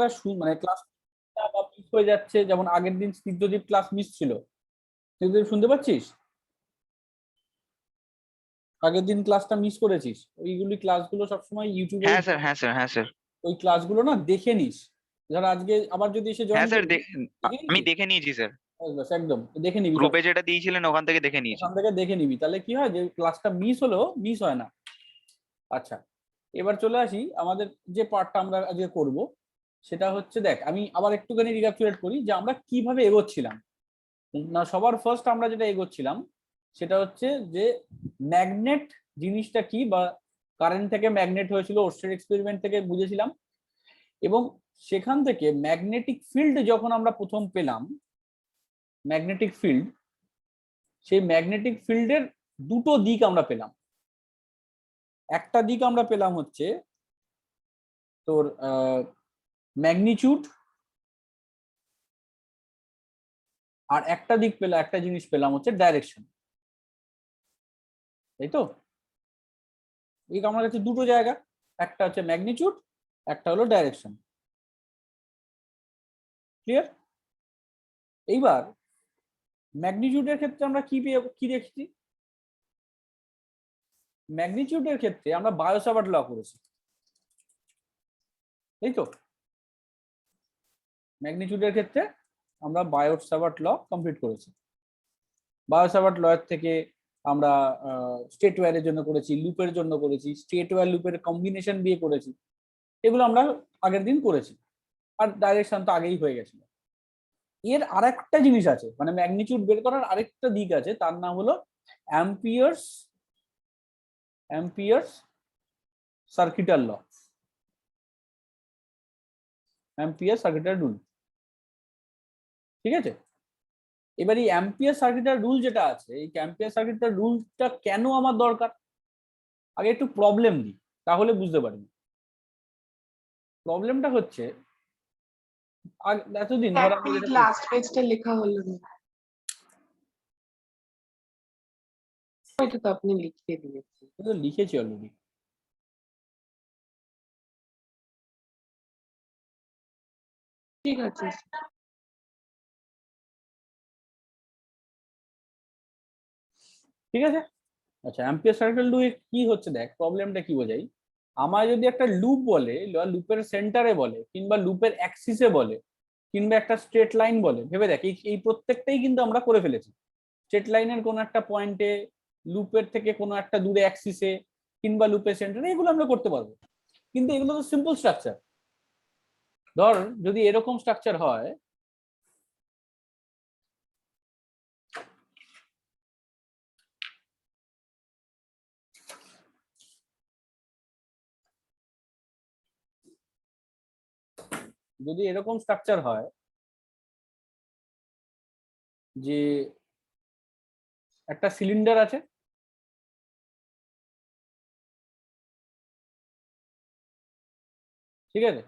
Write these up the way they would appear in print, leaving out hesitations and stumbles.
বাচ্চারা মানে class miss হয়ে যাচ্ছে, যেমন আগের দিন স্নিগ্ধদীপ ক্লাস মিস ছিল। স্নিগ্ধদীপ শুনতে পাচ্ছিস? আগের দিন ক্লাসটা মিস করেছিস, ওইগুলি ক্লাসগুলো সবসময় ইউটিউবে, হ্যাঁ স্যার, হ্যাঁ স্যার, হ্যাঁ স্যার, ওই ক্লাসগুলো না দেখে নিস। ধর আজকে আবার যদি এসে হ্যাঁ জয়েন স্যার, করবি, দেখে আমি নিবি। দেখে নিয়েছি স্যার। ব্যাস, একদম দেখে নিবি সব, গ্রুপে যেটা দিয়েছিলেন ওখান থেকে দেখে নিয়েছি। ওখান থেকে দেখে নিবি, তাহলে কি হয় যে ক্লাসটা মিস হলেও মিস হয় না। আচ্ছা, এবার চলে আসি আমাদের যে পার্টটা আমরা আজকে করব, সেটা হচ্ছে, দেখ আমি আবার একটুখানি রিক্যাপিচুলেট করি যে আমরা কিভাবে এগোচ্ছিলাম। না, সবার ফার্স্ট আমরা যেটা এগোচ্ছিলাম সেটা হচ্ছে যে ম্যাগনেট জিনিসটা কি, বা কারেন্ট থেকে ম্যাগনেট হয়েছিল ওরস্টেড এক্সপেরিমেন্ট থেকে বুঝেছিলাম। এবং সেখান থেকে ম্যাগনেটিক ফিল্ড যখন আমরা প্রথম পেলাম, ম্যাগনেটিক ফিল্ড, সেই ম্যাগনেটিক ফিল্ডের দুটো দিক আমরা পেলাম। একটা দিক আমরা পেলাম হচ্ছে তোর ম্যাগনিটিউড, আর একটা দিক পেলাম, একটা জিনিস পেলাম হচ্ছে ডাইরেকশন, তাই তো? এই আমার কাছে দুটো জায়গা, একটা হচ্ছে ম্যাগনিটিউড, একটা হলো ডাইরেকশন। ক্লিয়ার? এইবার ম্যাগনিটিউডের ক্ষেত্রে আমরা কি দেখছি? ম্যাগনিটিউডের ক্ষেত্রে আমরা বায়ো-সাভার্ট ল করেছি, তাই তো? ম্যাগনিটিউডের ক্ষেত্রে আমরা বায়ো-সাভার্ট ল কমপ্লিট করেছি। বায়ো-সাভার্ট ল এর থেকে আমরা স্টেট ওয়্যারের জন্য করেছি, লুপের জন্য করেছি, স্টেট ওয়্যার লুপের কম্বিনেশন দিয়ে করেছি, এগুলো আমরা আগের দিন করেছি। আর ডাইরেকশন তো আগেই হয়ে গেছিল। এর আরেকটা জিনিস আছে, মানে ম্যাগনিটিউড বের করার আরেকটা দিক আছে, তার নাম হলো অ্যাম্পিয়ার্স সার্কিটাল ল, অ্যাম্পিয়ার সার্কিটাল রুল। ঠিক আছে? এবার এই অ্যাম্পিয়ার সার্কিটাল রুল যেটা আছে, এই অ্যাম্পিয়ার সার্কিটাল রুলটা কেন আমার দরকার, আগে একটু প্রবলেম দিই, তাহলে বুঝতে পারবি। প্রবলেমটা হচ্ছে, এতদিন ধর আমি যেটা লাস্ট পেজটা লেখা হলো না, ওইটা তো আপনি লিখে দিয়েছেন। লিখেছি অলরেডি। ঠিক আছে। ঠিক আছে, আচ্ছা অ্যাম্পিয়ার সার্কিটাল রুল কি হচ্ছে, দেখ প্রবলেমটা কি বোঝাই। আমার যদি একটা লুপ বলে, লুপের সেন্টারে বলে, কিংবা লুপের অ্যাক্সিসে বলে, কিংবা একটা স্ট্রেট লাইন বলে, ভেবে দেখ এই প্রত্যেকটাই কিন্তু আমরা করে ফেলেছি। স্ট্রেট লাইনের কোনো একটা পয়েন্টে, লুপের থেকে কোনো একটা দূরে অ্যাক্সিসে, কিংবা লুপের সেন্টারে, এগুলো আমরা করতে পারবো। কিন্তু এগুলো তো সিম্পল স্ট্রাকচার। ধর যদি এরকম স্ট্রাকচার হয়, যদি এরকম স্ট্রাকচার হয় যে একটা সিলিন্ডার আছে, ঠিক আছে?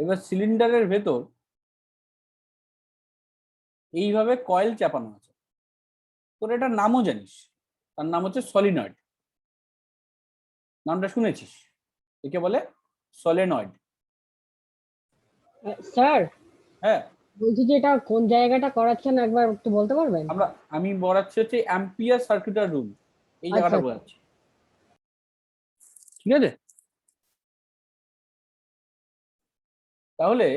এবার সিলিন্ডারের ভেতর এইভাবে কয়েল চাপানো আছে, তোর এটার নামও জানিস, তার নাম হচ্ছে সলিনয়েড। নামটা শুনেছিস? একে বলে সলিনয়েড। স্যার, হ্যাঁ, বলছি যে এটা কোন জায়গাটা করাচ্ছেন একবার একটু বলতে পারবেন? আমি বলাচ্ছি হচ্ছে অ্যাম্পিয়ার সার্কিটাল রুল, এই আচ্ছা, জায়গাটা বোঝাচ্ছি। ঠিক আছে? তাহলে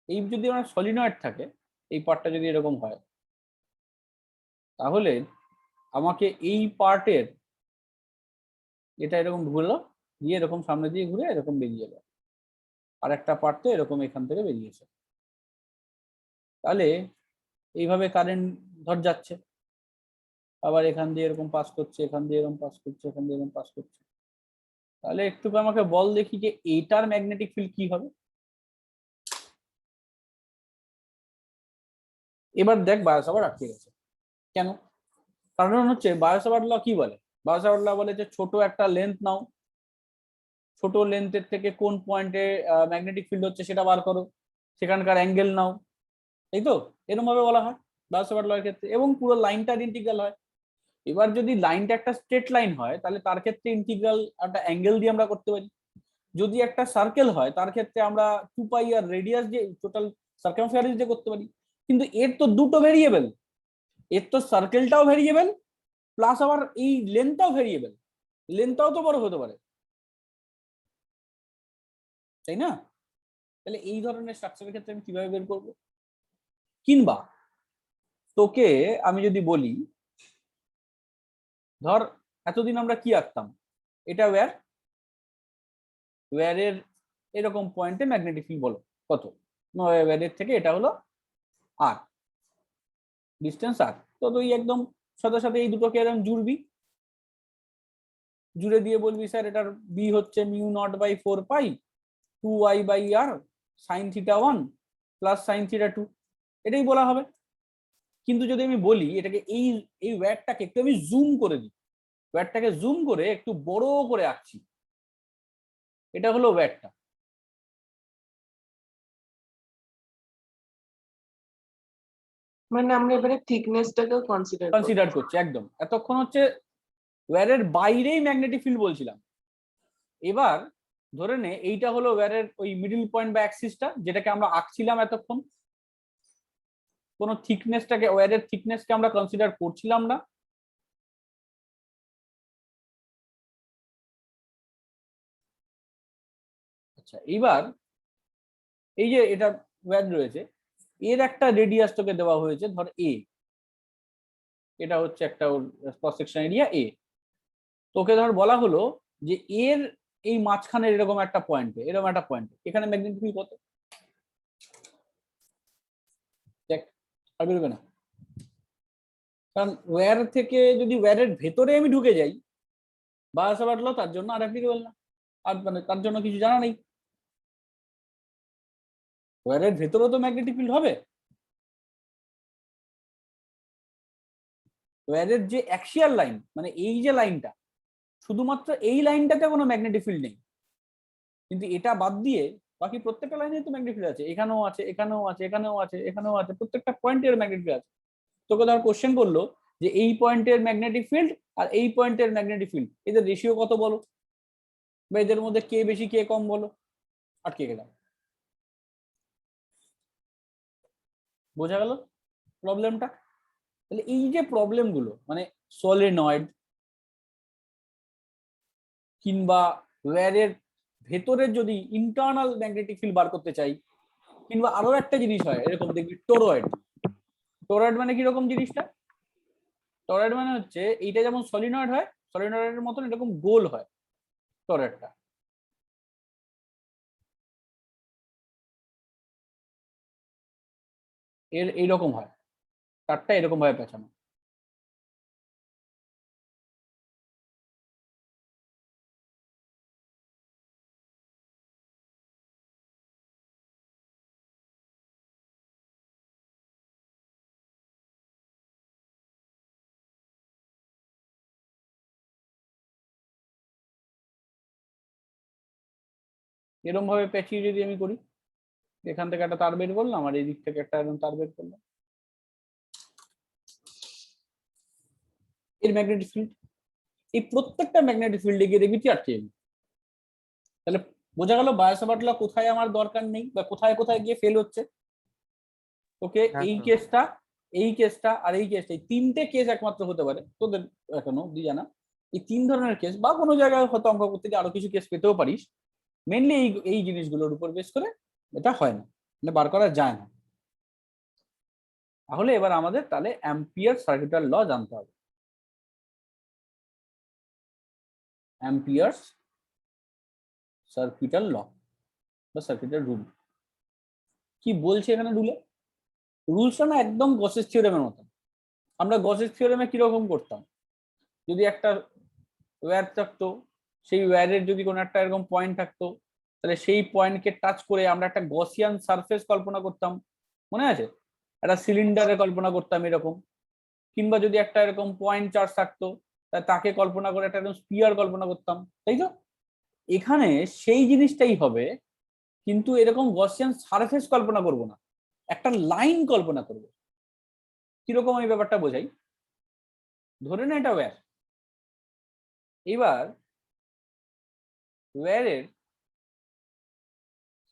এই যদি আমার সলিনয়েড থাকে, এই পার্টটা যদি এরকম হয়, তাহলে আমাকে এই পার্টের, এটা এরকম ঘুরলো, গিয়ে এরকম সামনে দিয়ে ঘুরে এরকম বেরিয়ে এলো, আর একটা পার্ট তো এরকম এখান থেকে বেরিয়েছে। তাহলে এইভাবে কারেন্ট ধর যাচ্ছে, আবার এখান দিয়ে এরকম পাস করছে, এখান দিয়ে এরকম পাস করছে, এখান দিয়ে এরকম পাস করছে। তাহলে একটু আমাকে বল দেখি যে এইটার ম্যাগনেটিক ফিল্ড কি হবে। এবার দেখ বায়ো-সাভার্ট আটকে গেছে কেন? কারণ হচ্ছে বায়ো-সাভার্ট ল কি বলে? বায়ো-সাভার্ট ল বলে যে ছোট একটা লেন্থ নাও, ছোট লেন্থের থেকে কোন পয়েন্টে ম্যাগনেটিক ফিল্ড হচ্ছে সেটা বার করো, সেখানকার অ্যাঙ্গেল নাও, এই তো এরকম ভাবে বলা হয় বায়ো-সাভার্ট ল এর ক্ষেত্রে, এবং পুরো লাইনটার ইন্টিগ্রাল হয়। এবার যদি লাইনটা একটা স্ট্রেট লাইন হয়, তাহলে তার ক্ষেত্রে ইন্টিগ্রাল একটা অ্যাঙ্গেল দিয়ে আমরা করতে পারি। যদি একটা সার্কেল হয় তার ক্ষেত্রে আমরা 2 পাই আর রেডিয়াস যে টোটাল সার্কামফারেন্স যে করতে পারি, কিন্তু এর তো দুটো ভেরিয়েবল, এর তো সার্কেলটাও ভেরিয়েবল প্লাস আবার এই লেন্থটাও ভেরিয়েবল, লেন্থটাও তো বড় হতে পারে, তাই না? তাহলে এই ধরনের স্ট্রাকচারের ক্ষেত্রে আমি কিভাবে বের করব? কিংবা তোকে আমি যদি বলি, ধর এতদিন আমরা কি আঁকতাম, এটা ওয়্যারের এরকম পয়েন্টে ম্যাগনেটিক ফিল্ড বলো কত, ওয়্যারের থেকে এটা হলো আর ডিস্টেন্স আর, তো তুই একদম সাথে সাথে এই দুটোকে এরকম জুড়বি, জুড়ে দিয়ে বলবি স্যার এটার বি হচ্ছে μ0/4 2y/r sin θ1 প্লাস sin θ2, এটাই বলা হবে। কিন্তু যদি আমি বলি এটাকে এই এই ওয়্যারটাকে একটু আমি জুম করে দিই, ওয়্যারটাকে জুম করে একটু বড় করে আঁকছি, এটা হলো ওয়্যারটা। মানে আমরা এবারে থিকনেসটাকেও কনসিডার করছি একদম। এতক্ষণ হচ্ছে ওয়্যারের বাইরেই ম্যাগনেটিক ফিল্ড বলছিলাম, এবার ধরে নে এইটা হলো ওয়্যারের ওই মিডল পয়েন্ট বা অ্যাক্সিসটা যেটাকে আমরা আঁকছিলাম এতক্ষণ, কোন থিকনেসটাকে, ওয়্যারের থিকনেসকে আমরা কনসিডার করছিলাম না। আচ্ছা এইবার এই যে এটা ওয়্যার রয়েছে, এর একটা রেডিয়াস তোকে দেওয়া হয়েছে ধর এ, এটা হচ্ছে একটা ওর ক্রস সেকশন এরিয়া এ। তোকে ধর বলা হলো যে এর এই মাঝখানে এরকম একটা পয়েন্টে, এরকম একটা পয়েন্টে এখানে ম্যাগনেটিক ফিল্ড কত, দেখ আর বেরোবে না, কারণ ওয়্যার থেকে যদি ওয়্যারের ভেতরে আমি ঢুকে যাই বায়োসাভার্ট বাটলো তার জন্য আর অ্যাপ্লিকেবল না, আর মানে তার জন্য কিছু জানা নেই। ওয়্যারের ভেতরেও তো ম্যাগনেটিক ফিল্ড হবে, ওয়্যারের যে অ্যাক্সিয়াল লাইন মানে এই যে লাইনটা, শুধুমাত্র এই লাইনটাতে কোনো ম্যাগনেটিক ফিল্ড নেই, কিন্তু এটা বাদ দিয়ে বাকি প্রত্যেকটা লাইনে তো ম্যাগনেটিক ফিল্ড আছে, এখানেও আছে, এখানেও আছে, এখানেও আছে, এখানেও আছে, প্রত্যেকটা পয়েন্টের ম্যাগনেটিক ফিল্ড আছে। তোকে ধর কোশ্চেন করলো যে এই পয়েন্টের ম্যাগনেটিক ফিল্ড আর এই পয়েন্টের ম্যাগনেটিক ফিল্ড এদের রেশিও কত বলো, বা এদের মধ্যে কে বেশি কে কম বলো, আটকে গেলাম। বোঝা গেল প্রবলেমটা? তাহলে এই যে প্রবলেমগুলো মানে সলিনয়েড কিংবা ওয়্যারের ভেতরের যদি ইন্টারনাল ম্যাগনেটিক ফিল্ড বার করতে চাই, কিংবা আরো একটা জিনিস হয় এরকম দেখবি টোরয়েড। টোরয়েড মানে কিরকম জিনিসটা, টোরয়েড মানে হচ্ছে এইটা যেমন সলিনয়েড হয়, সলিনয়েডের মতন এরকম গোল হয় টোরয়েডটা। এর এইরকম হয়, তারটা এরকম ভাবে পেঁচানো। এরকম ভাবে পেঁচিয়ে যদি আমি করি, এখান থেকে একটা তার বের করলাম আর এই দিক থেকে একটা এরকম তার বের করলাম, এর ম্যাগনেটিক ফিল্ড, এই প্রত্যেকটা ম্যাগনেটিক ফিল্ডে গিয়ে দেখবি তুই আটকে যাবি। তাহলে বোঝা গেল বায়োসাভার্ট ল কোথায় আমার দরকার নেই বা কোথায় কোথায় গিয়ে ফেল হচ্ছে। ওকে এই কেসটা, এই কেসটা আর এই কেসটা, এই তিনটে কেস একমাত্র হতে পারে তোদের এখনো দিয়ে জানা, এই তিন ধরনের কেস, বা কোনো জায়গায় হয়তো অঙ্ক করতে গিয়ে আরো কিছু কেস পেতেও পারিস, মেনলি এই এই জিনিসগুলোর উপর বেস করে এটা হয় না, মানে বার করা যায় না। তাহলে এবার আমাদের তাহলে অ্যাম্পিয়ার সার্কিটাল ল জানতে হবে, অ্যাম্পিয়ার্স সার্কিটাল ল বা সার্কিটাল রুল। কি বলছে এখানে রুলে, রুলসটা না একদম গসের থিওরেমের মতো। আমরা গসের থিওরেমে কিরকম করতাম, যদি একটা ওয়্যার থাকতো, সেই ওয়্যারের যদি কোনো একটা এরকম পয়েন্ট থাকতো, তাহলে সেই পয়েন্টকে টাচ করে আমরা একটা গসিয়ান সারফেস কল্পনা করতাম, মনে আছে? একটা সিলিন্ডারে কল্পনা করতাম এরকম, কিংবা যদি একটা এরকম পয়েন্ট চার্জ থাকতো তাকে কল্পনা করে একটা এরকম স্পিয়ার কল্পনা করতাম, তাই তো? এখানে সেই জিনিসটাই হবে, কিন্তু এরকম গসিয়ান সারফেস কল্পনা করব না, একটা লাইন কল্পনা করব। কিরকম এই ব্যাপারটা বোঝাই, ধরে না এটা ওয়্যার, এবার ওয়্যারের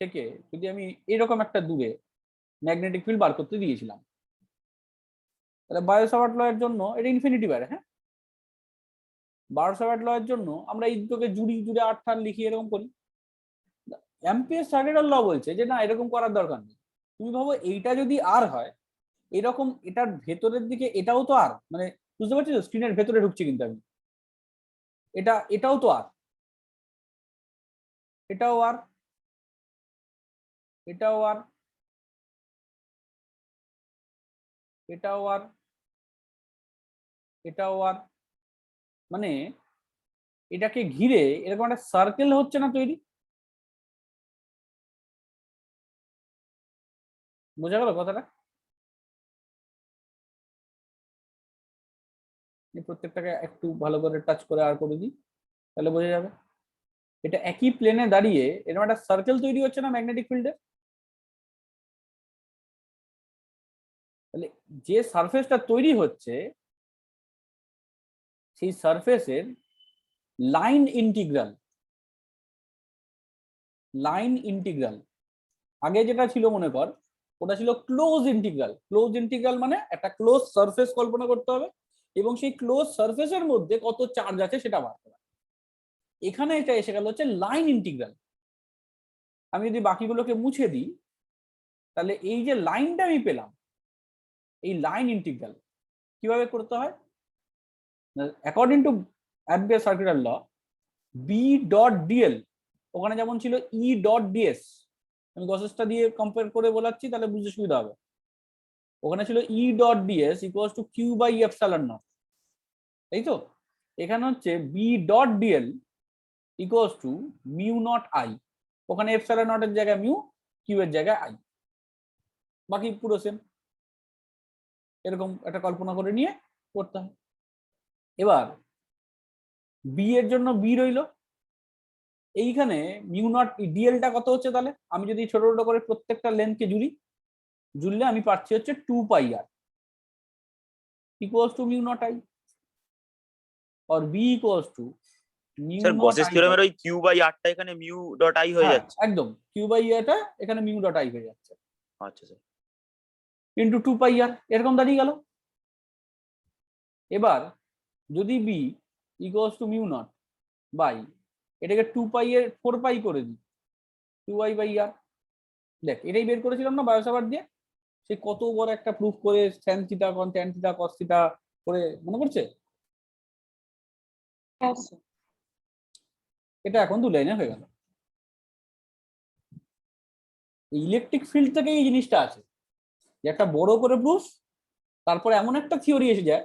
থেকে যদি আমি এরকম একটা দূরে ম্যাগনেটিক ফিল্ড বার করতে দিয়েছিলাম, তাহলে বায়ো-সাভার্ট ল এর জন্য এটা ইনফিনিটি বাইরে, হ্যাঁ, বায়ো-সাভার্ট ল এর জন্য আমরা এই দুটোকে জুড়ে আট টান লিখি, এরকম করি। অ্যাম্পিয়ার সার্কিটাল ল বলছে যে না, এরকম করার দরকার নেই। তুমি ভাবো এইটা যদি আর হয়, এরকম এটার ভেতরের দিকে এটাও তো আর, মানে বুঝতে পারছি তো, স্ক্রিনের ভেতরে ঢুকছি কিন্তু আমি, এটাও তো আর, এটাও আর, এটাও আর, এটাও আর, এটাও আর, মানে এটাকে ঘিরে এরকম একটা সার্কেল হচ্ছে না তৈরি? বোঝা গেল কথাটা? প্রত্যেকটাকে একটু ভালো করে টাচ করে আর করে দিই, তাহলে বোঝা যাবে। এটা একই প্লেনে দাঁড়িয়ে এরকম একটা সার্কেল তৈরি হচ্ছে না ম্যাগনেটিক ফিল্ডে? তাহলে যে সারফেসটা তৈরি হচ্ছে সেই সারফেসের লাইন ইন্টিগ্রাল আগে যেটা ছিল মনে কর, ওটা ছিল ক্লোজ ইন্টিগ্রাল মানে একটা ক্লোজ সারফেস কল্পনা করতে হবে এবং সেই ক্লোজ সারফেসের মধ্যে কত চার্জ আছে সেটা বার করা। এখানে এটা এসে গেল হচ্ছে লাইন ইন্টিগ্রাল। আমি যদি বাকিগুলোকে মুছে দিই, তাহলে এই যে লাইনটা আমি পেলাম, এই লাইন ইন্টিগ্রাল কিভাবে করতে হয়? According to ampere circuital law, B dot dl ওখানে যেমন ছিল ই ডট ডিএস, আমি গসেসটা দিয়ে কম্পেয়ার করে বলাচ্ছি তাহলে বুঝতে সুবিধা হবে। ওখানে ছিল E dot D S equals to Q by epsilon naught, তাই তো? এখানে হচ্ছে B dot DL equals to mu not I, ওখানে এপসাইলন নট এর জায়গায় মিউ, কিউ এর জায়গায় আই, বাকি পুরো সেম। এরকম একটা কল্পনা করে নিয়ে করতে হয়। এবার বি এর জন্য বি রইল এইখানে, মিউ নট ডিএলটা কত হচ্ছে? তাহলে আমি যদি ছোট ছোট করে প্রত্যেকটা লেন্থকে জুড়লে আমি পাচ্ছি হচ্ছে 2 pi r equals to mu not I, আর B equals to mu sir naught Gauss's I. থিওরেমের ওই কিউ বাই আরটা এখানে মিউ ডট আই হয়ে যাচ্ছে। একদম কিউ বাই এটা এখানে মিউ ডট আই হয়ে যাচ্ছে আচ্ছা স্যার, ইন্টু 2 পাই আর, এরকম দাঁড়িয়ে গেল। এবার যদি B equals to mu naught by এটাকে 2 পাই এর 4 পাই করে দিই, 2i বাই আর। দেখ এটাই বের করেছিলাম না বায়ো-সাভার্ট দিয়ে, সে কত বড় একটা প্রুফ করে tan থিটা কন tan থিটা cos থিটা করে, মনে পড়ছে? হ্যাঁ স্যার। এটা এখন 2 লাইনে হয়ে গেল। ইলেকট্রিক ফিল্ড থেকে এই জিনিসটা আছে যে একটা বড় করে প্রুফ, তারপরে এমন একটা থিওরি এসে যায়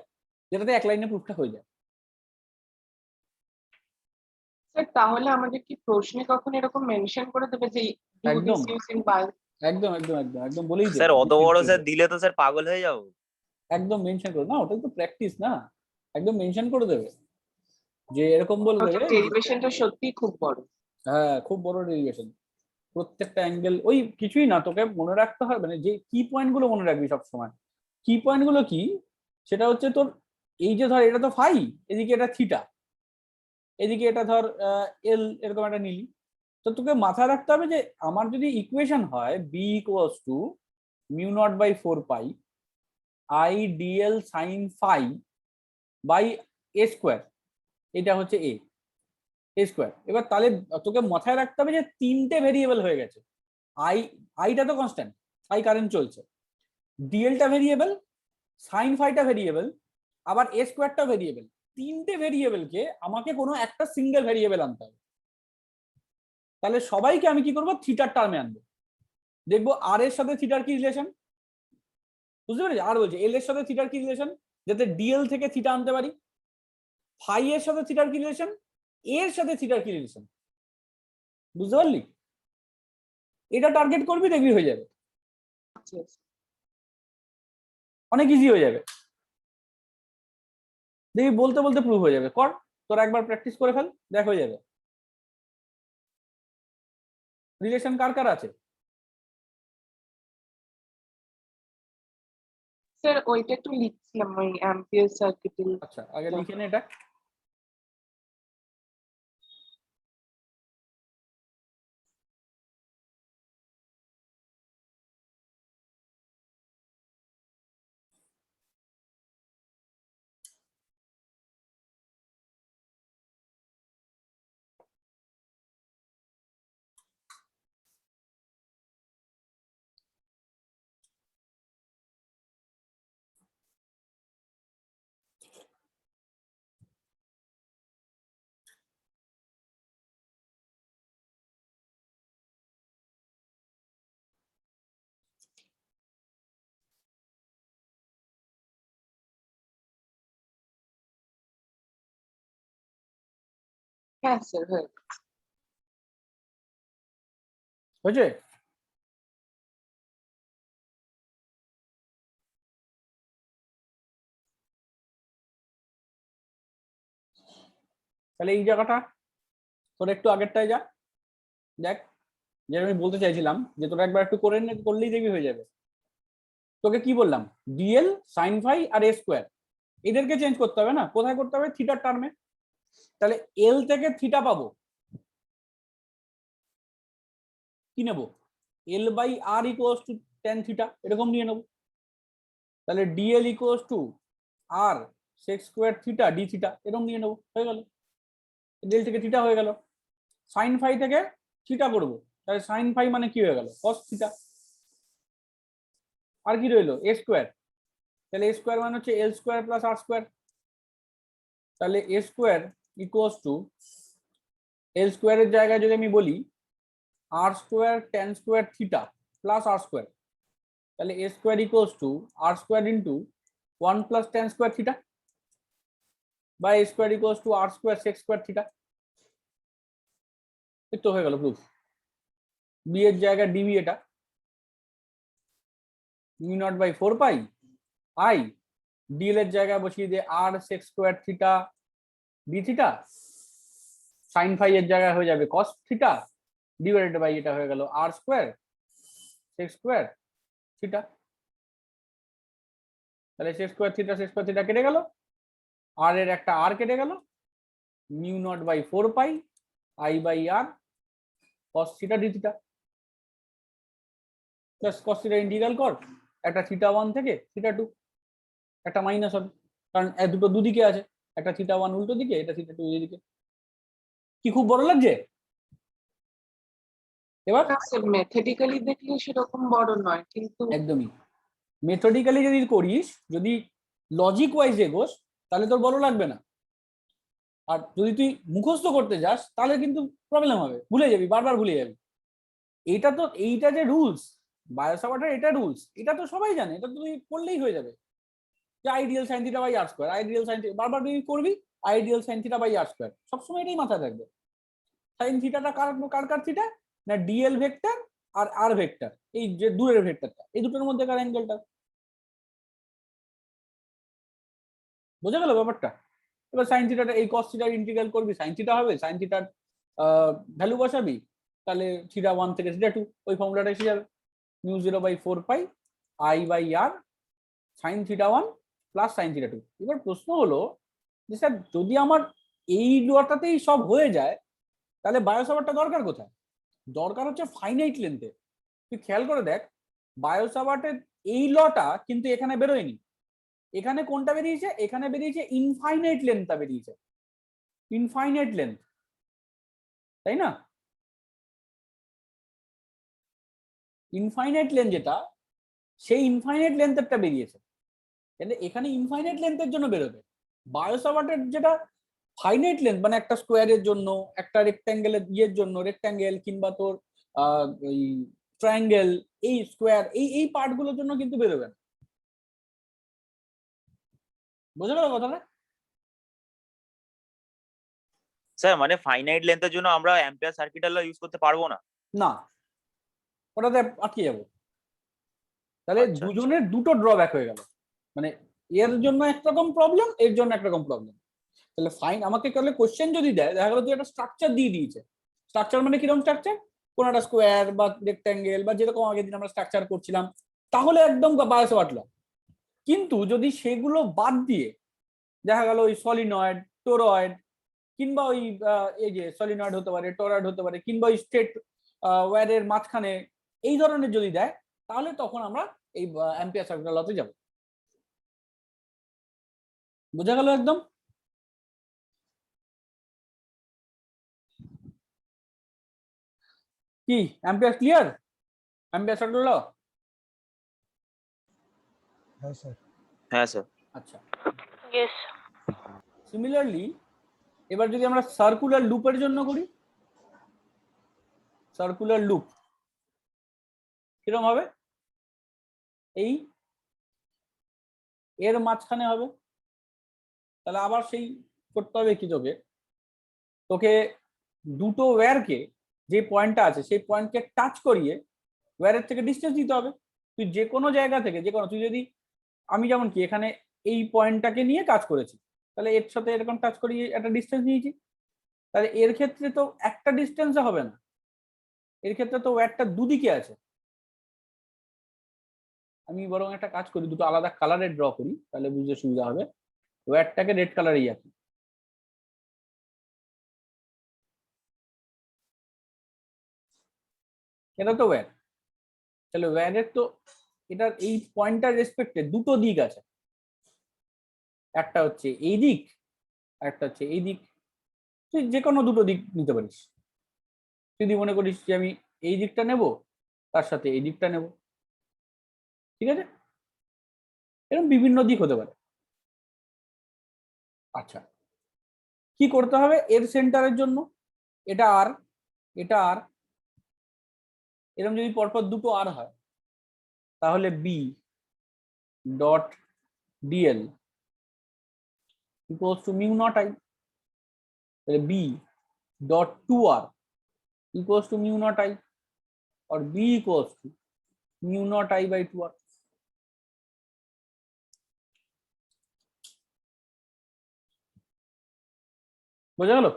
যেটাতে এক লাইনে প্রুফটা হয়ে যায়। স্যার তাহলে আমাদের কি প্রশ্নে কখন এরকম মেনশন করে দেবে যে do একদম। this using bio? একদম একদম একদম একদম বলেই স্যার অত বড় স্যার দিলে তো স্যার পাগল হয়ে যাবো। একদম মেনশন করে না, ওটাই তো প্র্যাকটিস না, একদম মেনশন করে দেবে যে এরকম বলে ওটার দেবে। ডেরিভেশনটা সত্যি খুব বড়। হ্যাঁ খুব বড় ডেরিভেশন, প্রত্যেকটা অ্যাঙ্গেল ওই কিছুই না, তোকে মনে রাখতে হবে মানে যে কি পয়েন্ট গুলো মনে রাখবি সব সময়। কি পয়েন্ট গুলো কি? সেটা হচ্ছে তোর এই যে ধর এটা তো ফাই, এদিকে এটা থিটা, এদিকে এটা ধর এল, এরকম একটা নিলি। তো তোকে মাথায় রাখতে হবে যে আমার যদি ইকুয়েশন হয় B equals to mu naught by 4 pi I D L sine phi by A square, এটা হচ্ছে এ স্কোয়ার। এবার তাহলে তোকে মাথায় রাখতে হবে যে 3টে ভেরিয়েবল হয়ে গেছে। আইটা তো কনস্ট্যান্ট, আই কারেন্ট চলছে, ডিএলটা ভেরিয়েবল, সাইন ফাইটা ভেরিয়েবল, আবার এ স্কোয়ারটা ভেরিয়েবল। 3টে ভেরিয়েবলকে আমাকে কোনো একটা সিঙ্গেল ভেরিয়েবল আনতে হবে। তাহলে সবাইকে আমি কি করবো? থিটার টার্মে আনবো। দেখবো আর এর সাথে থিটার কি রিলেশন, বুঝতে পেরেছি? আর বলছে এল এর সাথে থিটার কি রিলেশন, যাতে ডিএল থেকে থিটা আনতে পারি। ফাই এর সাথে থিটার কি রিলেশন, এর সাথে থিটার কি রিলেশন, বুঝতে পারলি? এটা টার্গেট করবি, দেখবি হয়ে যাবে, অনেক ইজি হয়ে যাবে। দেখবি বলতে বলতে প্রুভ হয়ে যাবে। কর, তোর একবার প্র্যাকটিস করে ফেল, দেখ হয়ে যাবে। রিলেশন কার কার আছে? স্যার ওইটা একটু লিখছিলাম ওই অ্যাম্পিয়ার সার্কিটের। আচ্ছা আগে লিখে নে এটা। হ্যাঁ স্যার হয়ে হয়েছে? তাহলে এই জায়গাটা তোর একটু আগেরটায় যা, দেখ যেটা আমি বলতে চাইছিলাম যে তোরা একবার একটু করে করলেই দেখবি হয়ে যাবে। তোকে কি বললাম, ডিএল সাইন ফাই আর এ স্কোয়ার এদেরকে চেঞ্জ করতে হবে না, কোথায় করতে হবে, থিটার টার্মে। তাহলে এল থেকে থিটা পাবো, কি নেবো, L by R equals to tan theta, এরকম নিয়ে নেবো। তাহলে D L equals to R sec square theta D theta, এরকম নিয়ে নেবো, হয়ে গেল। ডেল থেকে থিটা হয়ে গেল। সাইন ফাই থেকে থিটা করবো, তাহলে সাইন ফাই মানে কি হয়ে গেল, কস থিটা। আর কি রইলো, এ স্কোয়ার, তাহলে এ স্কোয়ার মানে হচ্ছে l square plus r square. তাহলে a square equals to l স্কোয়ারের জায়গায় যদি আমি বলি r square tan square theta plus r square, তাহলে a square equals to r square into one plus tan square theta বা a square equals to r square sec square theta. তো হয়ে গেল প্রুফ। বি এর জায়গায় dB, এটা mu naught by 4 pi I, dl এর জায়গায় বসিয়ে দিয়ে r sec square theta D theta, sine phi এর জায়গায় হয়ে যাবে কস থিটা ডিভাইডেড বাই এটা হয়ে গেল আর স্কোয়ার সেক স্কোয়ার থিটা। তাহলে সেক স্কোয়ার থিটা কেটে গেল, আর এর একটা আর কেটে গেল, mu naught by 4 pi I by R cos theta D theta. Just cos theta integral কর, একটা থিটা 1 থেকে থিটা 2, একটা মাইনাস হবে কারণ দুটো দুদিকে আছে, একটা থিটা 1 উল্টো দিকে, এটা থিটা 2 এদিকে। কি খুব বড় লাগছে এবার? স্যার ম্যাথমেটিক্যালি দেখলে সেরকম বড় নয়, কিন্তু একদমই, মেথডিক্যালি যদি করিস, যদি লজিক ওয়াইজ এগোস, তাহলে তোর বড় লাগবে না। আর যদি তুই মুখস্থ করতে যাস তাহলে কিন্তু প্রবলেম হবে, ভুলে যাবি, বারবার ভুলে যাবি। এইটা তো, এইটা যে রুলস বায়োসাভার্টের, এটা রুলস, এটা তো সবাই জানে, এটা তুই করলেই হয়ে যাবে যে I D L sine theta by R square, I D L sine, বারবার তুই করবি I D L sine theta by R square, সবসময় এটাই মাথায় থাকবে। সাইন থিটাটা কার কার কার থিটা, না ডিএল ভেক্টর আর আর ভেক্টর, এই যে দূরের ভেক্টরটা, এই দুটোর মধ্যে কার অ্যাঙ্গেলটা। বোঝা গেল ব্যাপারটা? এবার সাইন থিটাটা এই কস থিটার ইন্টিগ্রাল করবি, সাইন থিটা হবে, সাইন থিটার ভ্যালু বসাবি, তাহলে থিটা 1 থেকে থিটা 2, ওই ফর্মুলাটা এসে যাবে, mu 0 by 4 pi I by r sine theta 1 plus sine theta 2। এবার প্রশ্ন হলো যে স্যার যদি আমার এই লটাতেই সব হয়ে যায় তাহলে বায়োসাভারটা দরকার কোথায়? দরকার হচ্ছে ফাইনাইট লেন্থে। তুই খেয়াল করে দেখ, বায়োসাভার্টের এই লটা কিন্তু এখানে বেরোয়নি, এখানে কোনটা বেরিয়েছে, এখানে বেরিয়েছে ইনফাইনাইট লেন্থটা বেরিয়েছে, ইনফাইনাইট লেন্থ, তাই না? ইনফাইনাইট লেন্থ যেটা, সেই ইনফাইনাইট লেন্থেরটা বেরিয়েছে, এখানে ইনফাইনাইট লেন্থের জন্য বেরোবে। বায়োসাভার্টের যেটা ফাইনাইট লেন্থ, মানে একটা স্কোয়ারের জন্য, একটা রেক্ট্যাঙ্গেলের ইয়ের জন্য, রেক্ট্যাঙ্গেল কিংবা তোর ওই ট্রায়াঙ্গেল, এই স্কোয়ার, এই পার্টগুলোর জন্য কিন্তু বেরোবে না। বোঝা গেল কথাটা? স্যার মানে ফাইনাইট লেন্থের জন্য আমরা অ্যাম্পিয়ার সার্কিট ল ইউজ করতে পারবো না? না, ওটাতে আটকে যাবো। তাহলে আচ্ছা, দুজনের দুটো ড্রব্যাক হয়ে গেল, মানে এর জন্য একরকম প্রবলেম, এর জন্য একরকম প্রবলেম। তাহলে ফাইন, আমাকে তাহলে কোশ্চেন যদি দেয়, দেখা গেল তুই একটা স্ট্রাকচার দিয়ে দিয়েছে, স্ট্রাকচার মানে কিরকম স্ট্রাকচার, কোন একটা স্কোয়ার বা রেক্ট্যাঙ্গেল বা যেরকম আগের দিন আমরা স্ট্রাকচার করছিলাম, তাহলে একদম বায়োসাভার্ট ল। কিন্তু যদি সেগুলো বাদ দিয়ে দেখা গেল ওই সলিনয়েড, টোরয়েড, কিংবা ওই এই যে সলিনয়েড হতে পারে, টোরয়েড হতে পারে, কিংবা ওই স্ট্রেট ওয়্যারের মাঝখানে, এই ধরনের যদি দেয়, তাহলে তখন আমরা এই অ্যাম্পিয়ার সার্কিট লতে যাব। বোঝা গেল একদম? কি ampere clear, ampere circuit law? হ্যাঁ স্যার। হ্যাঁ স্যার। আচ্ছা, সিমিলারলি এবার যদি আমরা সার্কুলার লুপের জন্য করি, সার্কুলার লুপ কিরকম হবে, এই এর মাঝখানে হবে, তাহলে আবার সেই করতে হবে কি তোকে, তোকে দুটো ওয়্যারকে, যে পয়েন্টটা আছে সেই পয়েন্টকে টাচ করিয়ে ওয়্যারের থেকে ডিস্টেন্স দিতে হবে। তুই যে কোনো জায়গা থেকে, যে কোনো, তুই যদি, আমি যেমন কি এখানে এই পয়েন্টটাকে নিয়ে কাজ করেছি, তাহলে এর সাথে এরকম টাচ করিয়ে একটা ডিস্টেন্স নিয়েছি, তাহলে এর ক্ষেত্রে তো একটা ডিস্টেন্সে হবে না, এর ক্ষেত্রে তো ওয়্যারটা দুদিকে আছে। আমি বরং একটা কাজ করি, দুটো আলাদা কালারে ড্র করি, তাহলে বুঝতে সুবিধা হবে। ওয়্যারটাকে রেড কালারেই আঁকি। এটা তো ওয়্যার, তাহলে ওয়্যারের তো এটার এই পয়েন্টটার রেসপেক্টে দুটো দিক আছে, একটা হচ্ছে এই দিক আর একটা হচ্ছে এই দিক। তুই যে কোনো দুটো দিক নিতে পারিস। যদি মনে করিস যে আমি এই দিকটা নেব, তার সাথে এই দিকটা নেব, ঠিক আছে, এরকম বিভিন্ন দিক হতে পারে। আচ্ছা, কি করতে হবে এর সেন্টারের জন্য? এটা আর, এটা আর, এরকম যদি পরপর দুটো আর হয়, তাহলে B dot DL equals to mu not I. তাহলে B dot two r equals to mu not I, और b equals to mu not I by 2r। বোঝা গেল?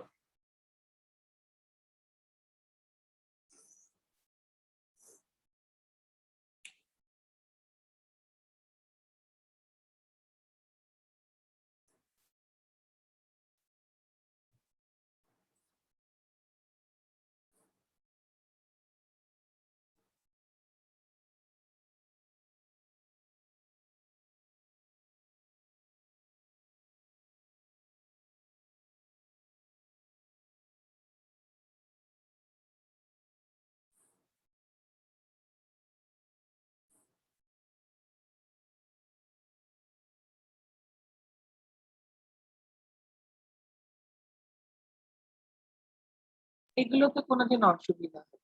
এগুলোতে কোনোদিন অসুবিধা হবে?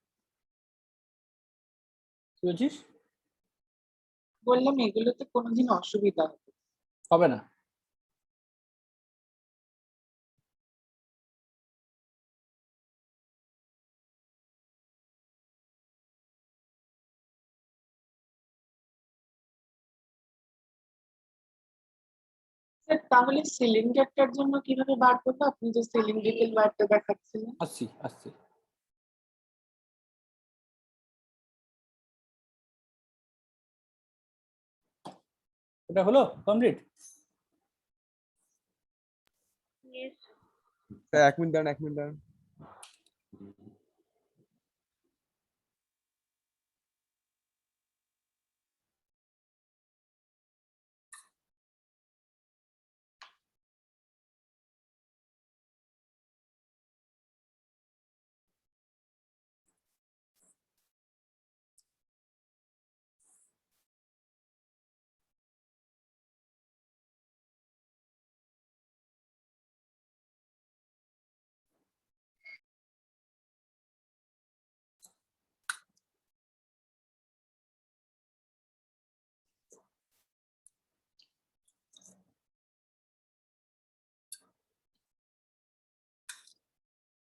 কি বলছিস? বললাম এগুলোতে কোনোদিন অসুবিধা হবে? হবে না। স্যার তাহলে সিলিন্ডারটার জন্য কিভাবে বার করবো? আপনি যে সিলিন্ড্রিক্যাল ওয়্যারটা দেখাচ্ছিলেন। আসছি আসছি। এটা হলো কমপ্লিট? স্যার 1 মিনিট দাঁড়ান, 1 মিনিট দাঁড়ান।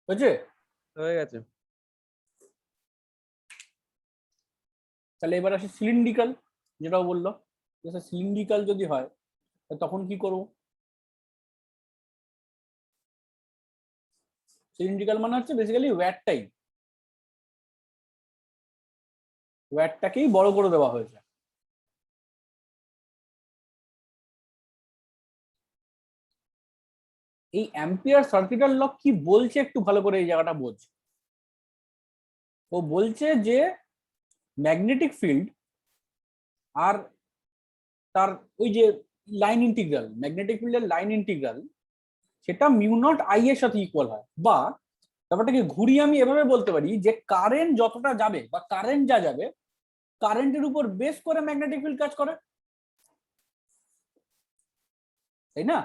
হয়েছে? হয়ে গেছে। তাহলে এবার আসি সিলিন্ড্রিক্যাল, যেটাও বললো। সিলিন্ড্রিক্যাল যদি হয় তখন কি করব? সিলিন্ড্রিক্যাল মানে হচ্ছে বেসিক্যালি ওয়্যারটাকেই বড় করে দেওয়া হয়েছে। এই অ্যাম্পিয়ার সার্কিটাল ল কি বলছে একটু ভালো করে এই জায়গাটা বোঝ। ও বলছে যে ম্যাগনেটিক ফিল্ড আর তার ওই যে লাইন ইন্টিগ্রাল, ম্যাগনেটিক ফিল্ডের লাইন ইন্টিগ্রাল, সেটা মিউ নট আই এর সাথে ইকুয়াল হয়। বা ব্যাপারটাকে ঘুরিয়ে আমি এভাবে বলতে পারি যে কারেন্ট যতটা যাবে বা কারেন্ট যা যাবে, কারেন্টের উপর বেস করে ম্যাগনেটিক ফিল্ড কাজ করে, তাই না?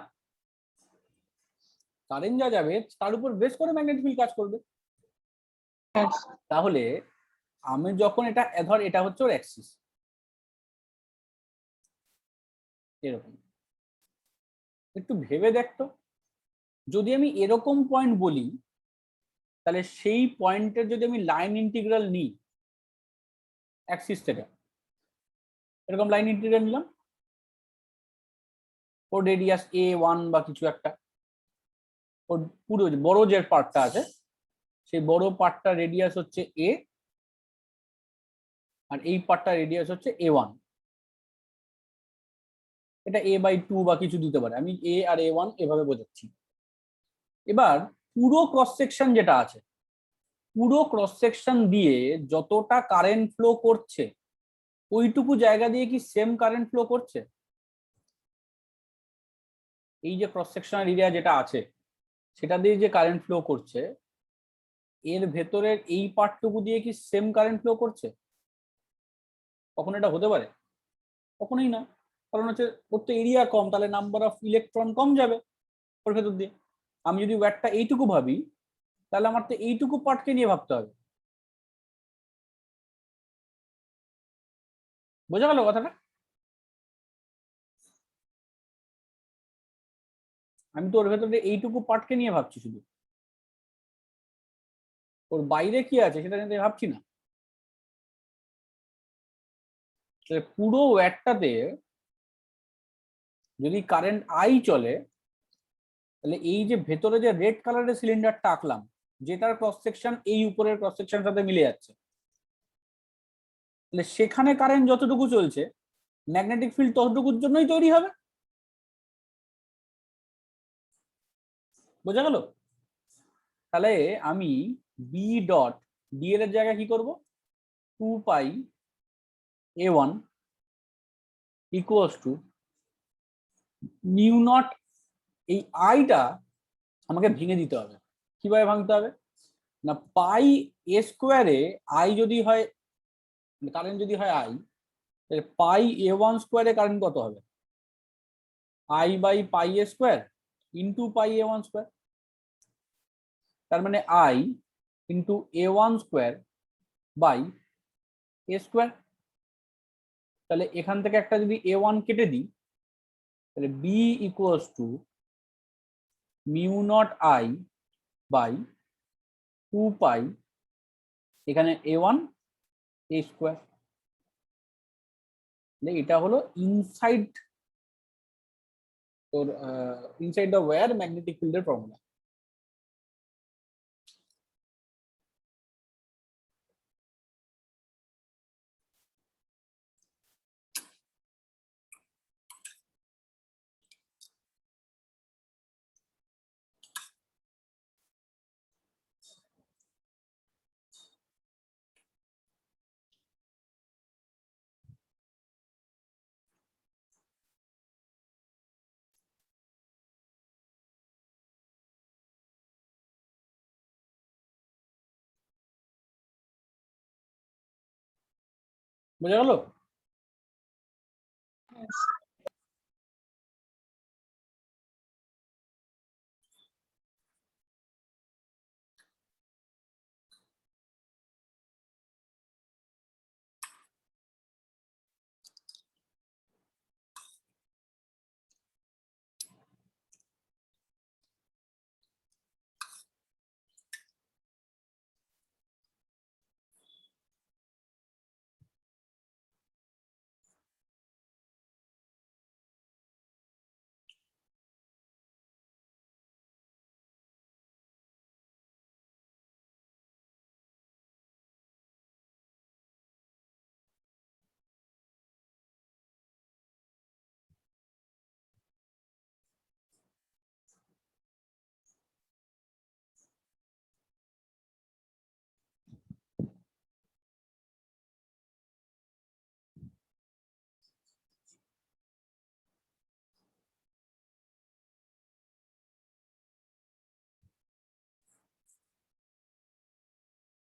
কারেন্ট যা যাবে তার উপর বেস করে ম্যাগনেটিক ফিল্ড কাজ করবে। তাহলে আমি যখন এটা ধর, এটা হচ্ছে ওর অ্যাক্সিস, এরকম একটু ভেবে দেখতো, যদি আমি এরকম পয়েন্ট বলি তাহলে সেই পয়েন্টের যদি আমি লাইন ইন্টিগ্রাল নিই অ্যাক্সিস থেকে, এরকম লাইন ইন্টিগ্রাল নিলাম, ওর রেডিয়াস a1 বা কিছু একটা, ওর পুরো বড় যে পার্টটা আছে সেই বড় পার্টটা রেডিয়াস হচ্ছে a, আর এই পার্টটা রেডিয়াস হচ্ছে a1। এটা a/2 বা কিছু দিতে পারে, আমি a আর a1 এভাবে বোঝাচ্ছি। এবার পুরো ক্রস সেকশন যেটা আছে, পুরো ক্রস সেকশন দিয়ে যতটা কারেন্ট ফ্লো করছে ওইটুকু জায়গা দিয়ে কি সেম কারেন্ট ফ্লো করছে? এই যে ক্রস সেকশনাল এরিয়া যেটা আছে সেটা দিয়ে যে কারেন্ট ফ্লো করছে, এর ভেতরের এই পার্টটুকু দিয়ে কি সেম কারেন্ট ফ্লো করছে? কখন এটা হতে পারে? কখনোই না। কারণ হচ্ছে ওর তো এরিয়া কম, তাহলে নাম্বার অফ ইলেকট্রন কম যাবে ওর ভেতর দিয়ে। আমি যদি ওয়্যাটটা এইটুকু ভাবি তাহলে আমার তো এইটুকু পার্টকে নিয়ে ভাবতে হবে। বোঝা গেল কথাটা? আমি তো ওর ভেতরে এইটুকু পার্টকে নিয়ে ভাবছি শুধু, ওর বাইরে কি আছে সেটা নিয়ে ভাবছি না। পুরো ওয়্যাটটাতে যদি কারেন্ট আই চলে তাহলে এই যে ভেতরে যে রেড কালারের সিলিন্ডারটা আঁকলাম, যেটার ক্রস সেকশন এই উপরের ক্রস সেকশনের সাথে মিলে যাচ্ছে, তাহলে সেখানে কারেন্ট যতটুকু চলছে ম্যাগনেটিক ফিল্ড ততটুকুর জন্যই তৈরি হবে। বোঝা গেল? তাহলে আমি বি ডট ডিএল এর জায়গায় কি করব, 2πa1 equals to mu not, এই আইটা আমাকে ভেঙে দিতে হবে। কিভাবে ভাঙতে হবে না, পাই এ স্কোয়ারে আই যদি হয়, কারেন্ট যদি হয় আই, তাহলে পাই a1 স্কোয়ারে কারেন্ট কত হবে, I/πa² ইন্টু πa1 স্কোয়ার। তার মানে I into a1 square by a square. তাহলে এখান থেকে একটা যদি a1 কেটে দিই তাহলে b equals to mu not I by 2π, এখানে a1 a স্কোয়ার। এটা হলো ইনসাইড তোর ইনসাইড দ্য ওয়্যার ম্যাগনেটিক ফিল্ডের ফর্মুলা। বোঝা গেল?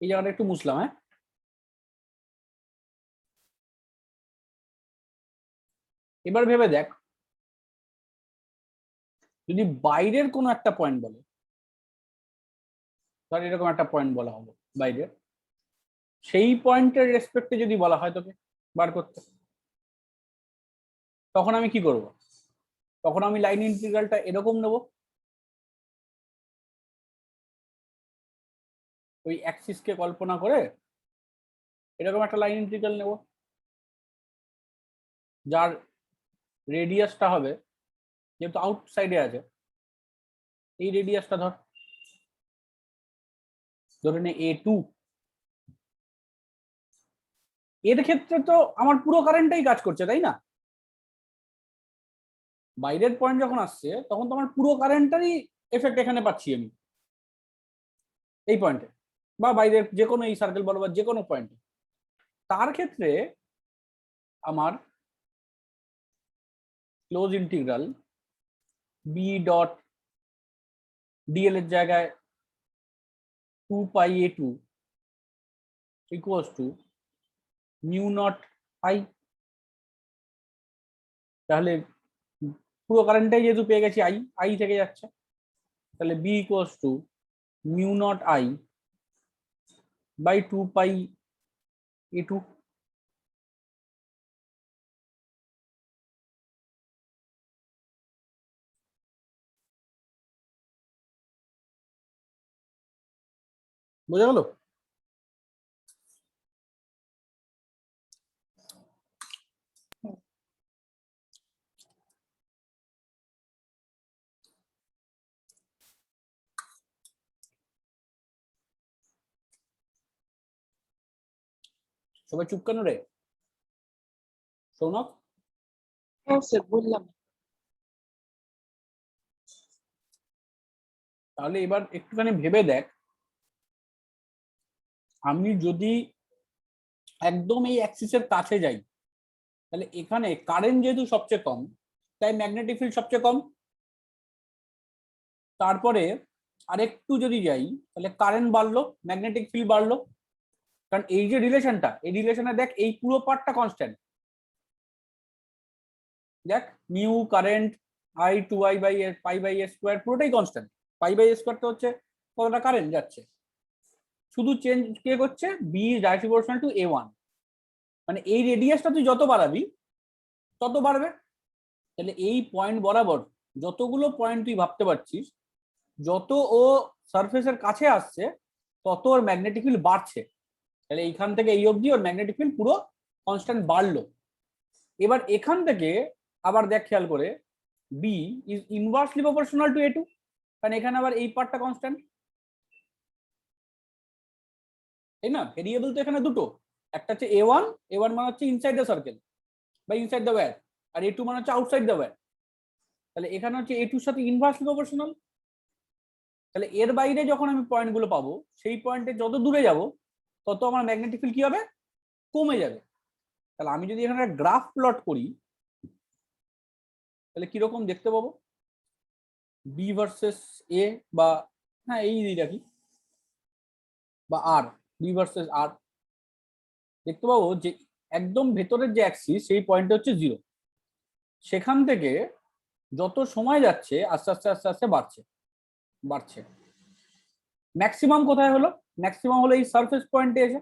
এই জায়গাটা একটু মুছলাম। হ্যাঁ, এবার ভেবে দেখ, যদি বাইরের কোনো একটা পয়েন্ট বলে, ধর এরকম একটা পয়েন্ট বলা হলো বাইরের, সেই পয়েন্টের রেসপেক্টে যদি বলা হয় তোকে বার করতে, তখন আমি কি করব? তখন আমি লাইন ইন্টিগ্রালটা এরকম নেব, ওই অ্যাক্সিসকে কল্পনা করে এরকম একটা লাইন ইন্টিগ্রাল নেব, যার রেডিয়াসটা হবে, যেহেতু আউটসাইডে আছে, এই রেডিয়াসটা ধরে নে A2। এর ক্ষেত্রে তো আমার পুরো কারেন্টটাই কাজ করছে, তাই না? বাইরের পয়েন্ট যখন আসছে তখন তো আমার পুরো কারেন্টটারই এফেক্ট এখানে পাচ্ছি আমি এই পয়েন্টে, বা বাইরের যে কোনো এই সার্কেল বরাবর যে কোনো পয়েন্টে। তার ক্ষেত্রে আমার close integral B dot dl এর জায়গায় 2πa2 equals to mu not I. তাহলে পুরো কারেন্টটাই যেহেতু পেয়ে গেছি আই, আই থেকে যাচ্ছে, তাহলে B equals to mu not I by 2πa2। বোঝা গেল? সবাই চুপ কেন রে? সৌনক, হ্যাঁ স্যার বললাম। তাহলে এবার একটুখানি ভেবে দেখ, আমি যদি একদম এই অ্যাক্সিসের কাছে যাই, তাহলে এখানে কারেন্ট যেহেতু সবচেয়ে কম, তাই ম্যাগনেটিক ফিল্ড সবচেয়ে কম। তারপরে আরেকটু যদি যাই, তাহলে কারেন্ট বাড়লো, ম্যাগনেটিক ফিল্ড বাড়লো, কারণ এই যে রিলেশনটা, এই রিলেশনে দেখ এই পুরো পার্টটা কনস্ট্যান্ট। দেখ mu current I two I by pi by A square পুরোটাই কনস্ট্যান্ট। পাই বাই এ স্কোয়ারটা হচ্ছে কতটা কারেন্ট যাচ্ছে, শুধু চেঞ্জ কে করছে, B directly proportional to A1। মানে এই রেডিয়াসটা তুই যত বাড়াবি তত বাড়বে। তাহলে এই পয়েন্ট বরাবর যতগুলো পয়েন্ট তুই ভাবতে পারছিস, যত ও সারফেসের কাছে আসছে তত ওর ম্যাগনেটিক ফিল্ড বাড়ছে। তাহলে এইখান থেকে এই অবধি ওর ম্যাগনেটিক ফিল্ড পুরো কনস্ট্যান্ট বাড়লো। এবার এখান থেকে আবার দেখ খেয়াল করে, B is inversely proportional to A2, কারণ এখানে আবার এই পার্টটা কনস্ট্যান্ট, তাই না? ভেরিয়েবল তো এখানে দুটো, একটা হচ্ছে A1, A1 মানে হচ্ছে ইনসাইড দ্য সার্কেল বা ইনসাইড দ্য ওয়্যার, আর A2 মানে হচ্ছে আউটসাইড দ্য ওয়্যার। তাহলে এখানে হচ্ছে A2 এর সাথে ইনভার্সলি প্রপোর্শনাল। তাহলে এর বাইরে যখন আমি পয়েন্টগুলো পাবো, সেই পয়েন্টে যত দূরে যাব তত আমার ম্যাগনেটিক ফিল্ড কি হবে, কমে যাবে। তাহলে আমি যদি এখানে একটা গ্রাফ প্লট করি, তাহলে কিরকম দেখতে পাবো, বি ভার্সেস এ, বা হ্যাঁ এই দিয়ে রাখি, বা আর, বি ভার্সেস আর, দেখতে পাবো যে একদম ভেতরের যে অ্যাক্সিস সেই পয়েন্ট হচ্ছে 0। সেখান থেকে যত সময় যাচ্ছে আস্তে আস্তে আস্তে আস্তে বাড়ছে বাড়ছে। ম্যাক্সিমাম কোথায় হলো, ম্যাক্সিমাম হলো এই সারফেস পয়েন্টে এসে,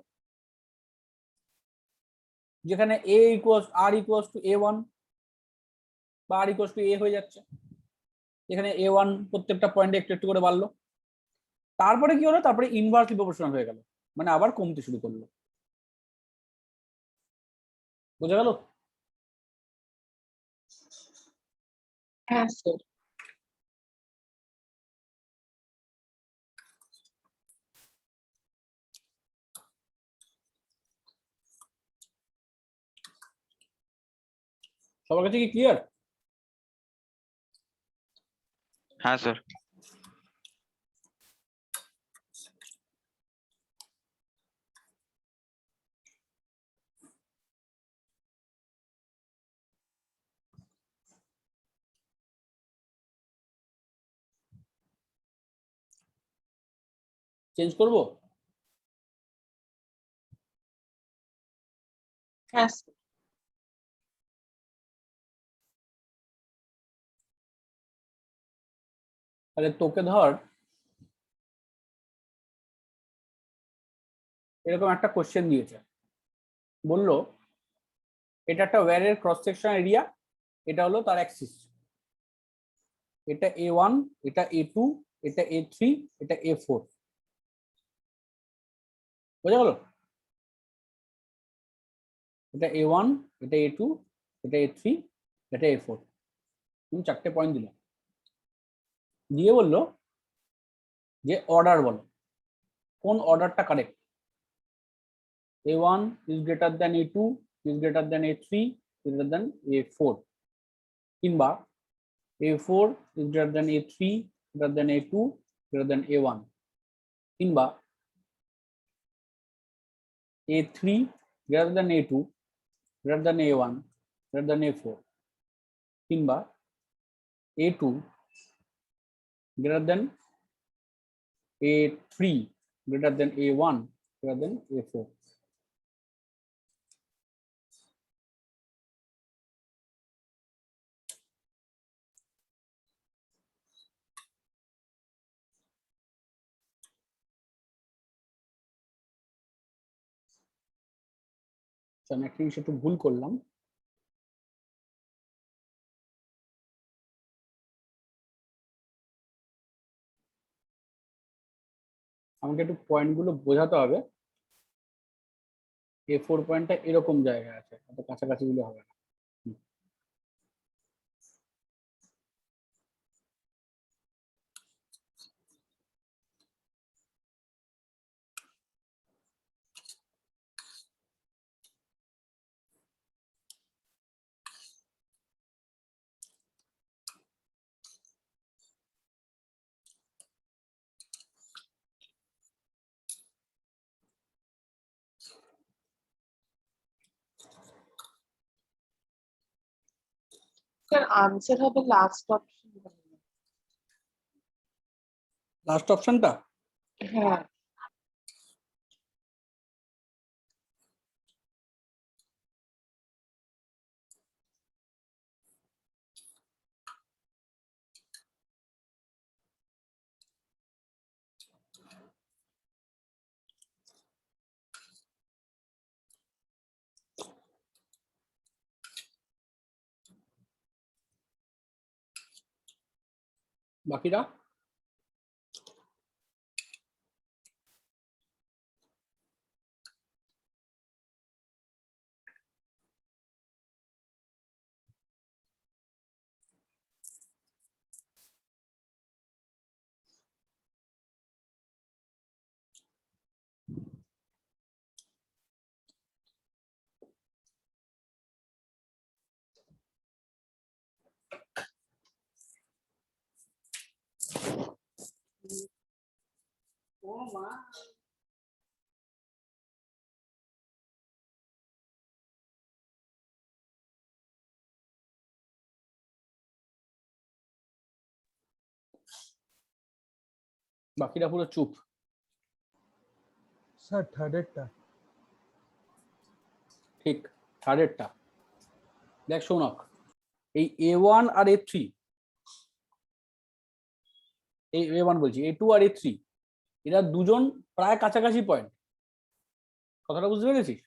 যেখানে a equals r equals to A1 বা আর ইকুয়ালস টু A হয়ে যাচ্ছে। এখানে A1 প্রত্যেকটা পয়েন্টে একটু একটু করে বাড়লো। তারপরে কি হলো, তারপরে ইনভার্সলি প্রপোর্শনাল হয়ে গেল, মানে আবার কমতে শুরু করলো। বোঝা গেল? হ্যাঁ স্যার। সবার কাছে কি ক্লিয়ার? হ্যাঁ স্যার। চেঞ্জ করবো? হ্যাঁ স্যার। তাহলে তোকে ধর এরকম একটা কোশ্চেন দিয়েছে, বললো এটা একটা ওয়্যারের ক্রস সেকশন এরিয়া, এটা হলো তার অ্যাক্সিস, এটা A1, এটা A2, এটা A3, এটা A4। বোঝা গেল? এটা A1, এটা A2, এটা A3, এটা A4। তুমি 4টে পয়েন্ট দিলে, দিয়ে বললো যে অর্ডার বলো, কোন অর্ডারটা correct. A1 is greater than A2 is greater than A3 greater than A4, কিংবা A4 is greater than A3 greater than A2 greater than A1, কিংবা A3 greater than A2 greater than A1 greater than A4, কিংবা A2 greater than A3 greater than A1 greater than A4। আমি একটা জিনিস একটু ভুল করলাম, আমাকে একটু পয়েন্টগুলো বোঝাতে হবে। A4 পয়েন্টটা এরকম জায়গায় আছে, এত কাছাকাছি গুলো হবে না। স্যার আনসার হবে লাস্ট অপশন। লাস্ট অপশনটা হ্যাঁ বাকিরা বাকিরা পুরো চুপ। স্যার থার্ডেরটা। ঠিক, থার্ডেরটা। দেখ শোনক, এই A1 আর A3, এই A1 বলছি, A2 আর A3, এরা দুজন প্রায় কাছাকাছি পয়েন্ট। কথাটা বুঝতে পেরেছিস?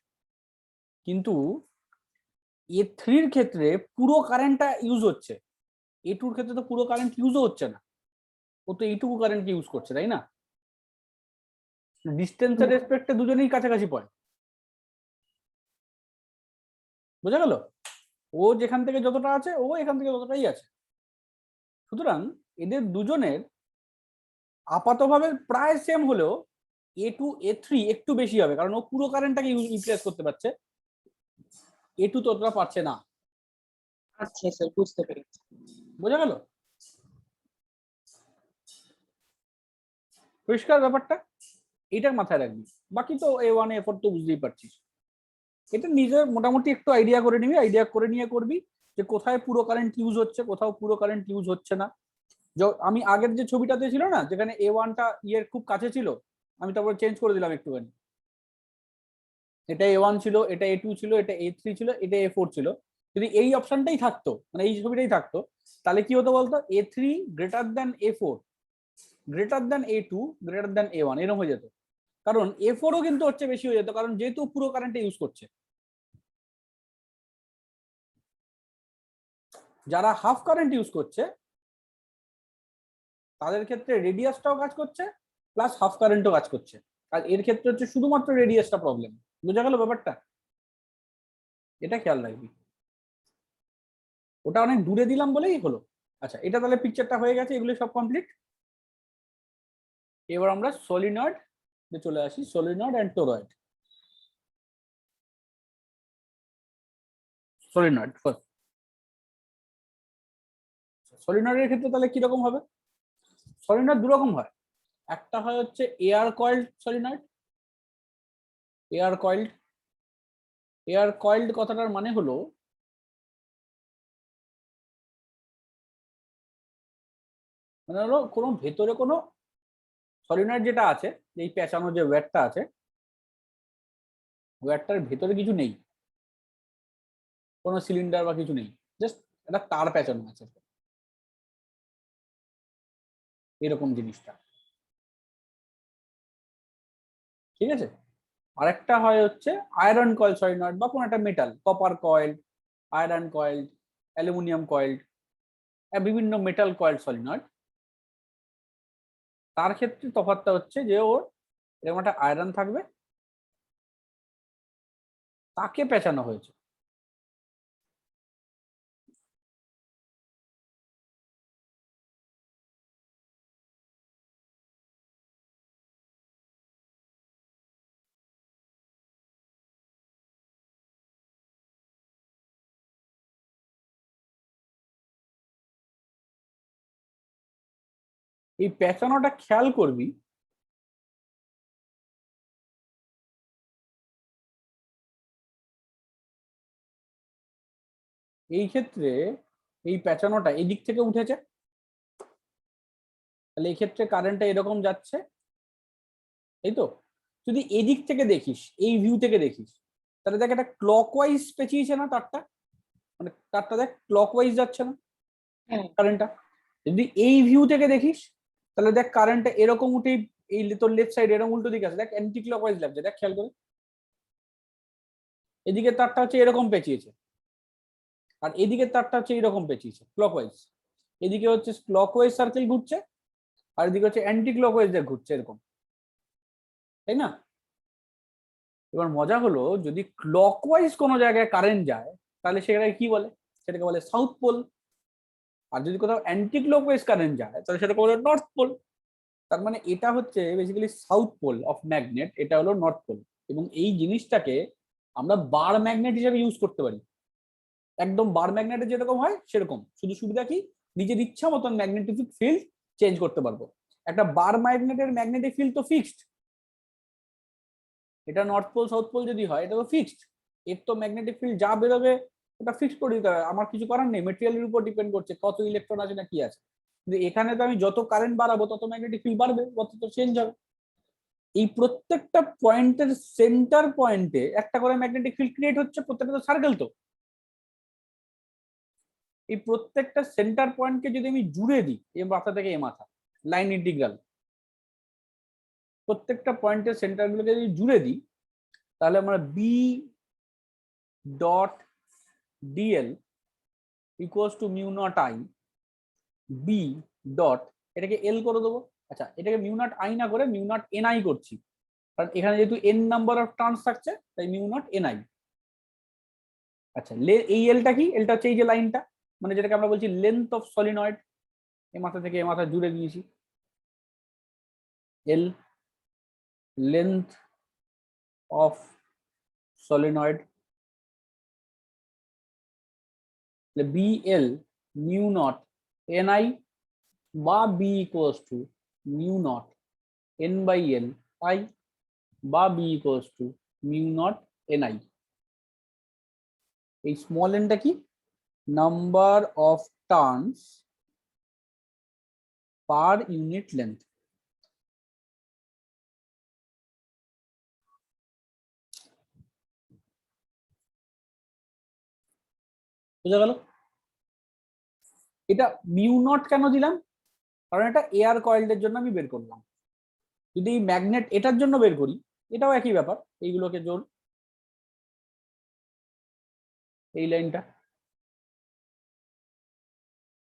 কিন্তু A3-র ক্ষেত্রে পুরো কারেন্টটা ইউজ হচ্ছে, A2-র ক্ষেত্রে তো পুরো কারেন্ট ইউজও হচ্ছে না, ও তো এইটুকু কারেন্টকে ইউজ করছে, তাই না? ডিস্টেন্সের রেসপেক্টে দুজনেই কাছাকাছি পয়েন্ট। বোঝা গেল? ও যেখান থেকে যতটা আছে ও এখান থেকে ততটাই আছে। সুতরাং এদের দুজনের আপাতভাবে প্রায় সেম হলেও A2 A3 একটু বেশি হবে, কারণ ও পুরো কারেন্টটাকে ইউটিলাইজ করতে পারছে, A2 ততটা পারছে না। আচ্ছা স্যার বুঝতে পেরেছি। বোঝা গেল? পরিষ্কার ব্যাপারটা? এইটার মাথায় রাখবি। বাকি তো A1 A4 তো বুঝতেই পারছিস। এটা নিজে মোটামুটি একটু আইডিয়া করে নিবি, আইডিয়া করে নিয়ে করবি যে কোথায় পুরো কারেন্ট ইউজ হচ্ছে, কোথাও পুরো কারেন্ট ইউজ হচ্ছে না। আমি আগের যে ছবিটাতে ছিল না, যেখানে A1টা ইয়ের খুব কাছে ছিল, আমি তারপর চেঞ্জ করে দিলাম একটুখানি। এটা A1 ছিল, এটা A2 ছিল, এটা A3 ছিল, এটা A4 ছিল। যদি এই অপশনটাই থাকতো, মানে এই ছবিটাই থাকতো, তাহলে কি হতো বলতো? A3 greater than A4 greater than A2 greater than A1 এরকম হয়ে যেত। কারণ A4ও কিন্তু হচ্ছে বেশি হয়ে যেত, কারণ যেহেতু পুরো কারেন্টে ইউজ করছে। যারা হাফ কারেন্ট ইউজ করছে তাদের ক্ষেত্রে রেডিয়াসটাও কাজ করছে, প্লাস হাফ কারেন্টও কাজ করছে। আর এর ক্ষেত্রে হচ্ছে শুধুমাত্র রেডিয়াসটা প্রবলেম। বোঝা গেল ব্যাপারটা? এটা খেয়াল রাখবি। ওটা অনেক দূরে দিলাম বলেই হলো। আচ্ছা, এটা তাহলে পিকচারটা হয়ে গেছে, এগুলো সব কমপ্লিট। এবার আমরা সলিনয়েড চলে আসি, solenoid and toroid. Solenoid first. সলিনয়েডের ক্ষেত্রে তাহলে কিরকম হবে? সলিনয়েড দু রকম হয়। একটা হয় হচ্ছে air coiled solenoid. Air coiled, air coiled কথাটার মানে হলো কোনো ভেতরে কোনো সলিনয়েড যেটা আছে, এই পেঁচানো যে ওয়্যারটা আছে, ওয়্যারটার ভেতরে কিছু নেই, কোনো সিলিন্ডার বা কিছু নেই, জাস্ট একটা তার পেঁচানো আছে, এরকম জিনিসটা। ঠিক আছে। আরেকটা হয় হচ্ছে আয়রন কয়েল সলিনয়েড, বা কোনো একটা metal, copper coil, iron coil, aluminium coil, বিভিন্ন মেটাল কয়েল সলিনয়েড। তার ক্ষেত্রে তফাৎটা হচ্ছে যে ওর এরকম একটা আয়রন থাকবে, তাকে পেঁচানো হয়েছে। এই পেঁচানোটা খেয়াল করবি, এই ক্ষেত্রে এই পেঁচানোটা এই দিক থেকে উঠেছে, তাহলে এই ক্ষেত্রে কারেন্টটা এরকম যাচ্ছে, এই তো। যদি এদিক থেকে দেখিস, এই ভিউ থেকে দেখিস, তাহলে দেখ একটা ক্লকওয়াইজ পেঁচিয়েছে না তারটা, মানে তারটা দেখ ক্লকওয়াইজ যাচ্ছে না হ্যাঁ কারেন্টটা। যদি এই ভিউ থেকে দেখিস, তাহলে দেখ কারেন্টটা এরকম উঠে এই তোর লেফট সাইড এরকম উল্টো দিকে আছে, দেখ অ্যান্টি ক্লকওয়াইজ লাগছে, দেখ খেয়াল করে। এদিকে তারটা হচ্ছে এরকম পেঁচিয়েছে, আর এদিকে তারটা হচ্ছে এরকম পেঁচিয়েছে ক্লকওয়াইজ। এদিকে হচ্ছে ক্লকওয়াইজ সার্কেল ঘুরছে, আর এদিকে হচ্ছে অ্যান্টি ক্লকওয়াইজ ঘুরছে, এরকম, তাই না? এবার মজা হলো, যদি ক্লকওয়াইজ কোনো জায়গায় কারেন্ট যায়, তাহলে সেটাকে কি বলে? সেটাকে বলে সাউথ পোল। আর যদি কোথাও অ্যান্টি ক্লকওয়াইজ কারেন্ট যায়, তাহলে সেটাকে বলে নর্থ পোল। তার মানে এটা হচ্ছে basically south pole of magnet, এটা হলো নর্থ পোল। এবং এই জিনিসটাকে আমরা বার ম্যাগনেট হিসেবে ইউজ করতে পারি, একদম বার ম্যাগনেটের যেরকম হয় সেরকম। শুধু সুবিধা কি, নিজের ইচ্ছা মতন ম্যাগনেটিক ফিল্ড চেঞ্জ করতে পারবো। একটা বার ম্যাগনেটের ম্যাগনেটিক ফিল্ড তো ফিক্সড, এটা নর্থ পোল সাউথ পোল যদি হয়, এটা তো ফিক্সড। এর তো ম্যাগনেটিক ফিল্ড যা বেরোবে ওটা ফিক্সড করে দিতে হবে, আমার কিছু করার নেই, মেটেরিয়ালের উপর ডিপেন্ড করছে কত ইলেকট্রন আছে না কি আছে। কিন্তু এখানে তো আমি যত কারেন্ট বাড়াবো তত ম্যাগনেটিক ফিল্ড বাড়বে, তত চেঞ্জ হবে। এই প্রত্যেকটা পয়েন্টের সেন্টার পয়েন্টে একটা করে ম্যাগনেটিক ফিল্ড ক্রিয়েট হচ্ছে, প্রত্যেকটা তো সার্কেল তো। এই প্রত্যেকটা সেন্টার পয়েন্টকে যদি আমি জুড়ে দিই, এ মাথা থেকে এ মাথা, লাইন ইন্টিগ্রাল, প্রত্যেকটা পয়েন্টের সেন্টারগুলোকে যদি জুড়ে দিই, তাহলে আমরা B dot DL equals to mu not I B dot, এটাকে এল করে দেবো। আচ্ছা, এটাকে মিউ নট আই না করে মিউ নট এন আই করছি, কারণ এখানে যেহেতু এন নাম্বার অফ টার্নস থাকছে, তাই মিউ নট এন আই। আচ্ছা, এই এলটা কি? এলটা হচ্ছে এই যে লাইনটা, মানে যেটাকে আমরা বলছি লেন্থ অফ সলিনয়েড, এ মাথা থেকে এ মাথা জুড়ে দিয়েছি। L length of solenoid, B L mu not N I, বা B equals to mu not N by L I, বা B equals to mu not N I. এই স্মল এনটা কি? Number of turns per unit length. বুঝা গেল? এটা mu not কেন দিলাম? কারণ এটা এয়ার কয়েলদের জন্য আমি বের করলাম। যদি ম্যাগনেট এটার জন্য বের করি, এটাও একই ব্যাপার। এইগুলোকে জোর, এই লাইনটা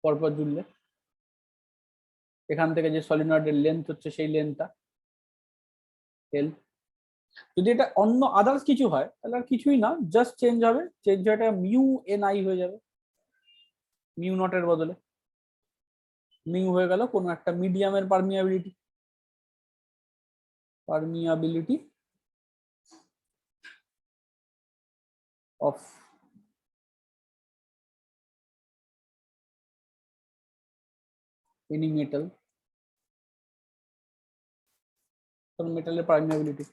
পরপর জুড়লে এখান থেকে যে সলিনয়েডের লেন্থ হচ্ছে সেই লেন্থটা, এল। যদি এটা অন্য আদার্স কিছু হয় তাহলে আর কিছুই না, জাস্ট চেঞ্জ হবে, চেঞ্জ হয়ে এটা মিউ এন আই হয়ে যাবে, মিউ নটের বদলে মিউ হয়ে গেল কোনো একটা মিডিয়ামের permeability, permeability of any metal, কোন মেটালের পারমিয়াবিলিটি।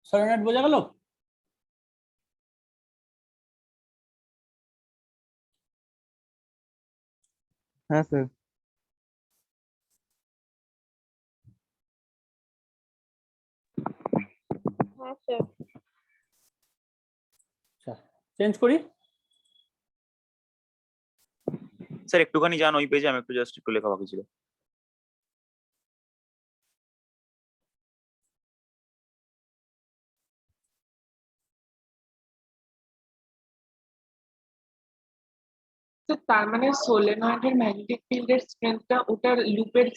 সলিনয়েড বোঝা গেল? হ্যাঁ স্যার। হ্যাঁ স্যার। আচ্ছা, চেঞ্জ করি। স্যার একটুখানি যান ওই পেজে, আমি একটু জাস্ট একটু লেখা বাকি ছিল। তো তার মানে সোলেনয়েডের ম্যাগনেটিক ফিল্ডের স্ট্রেংথটা ওটার লুপের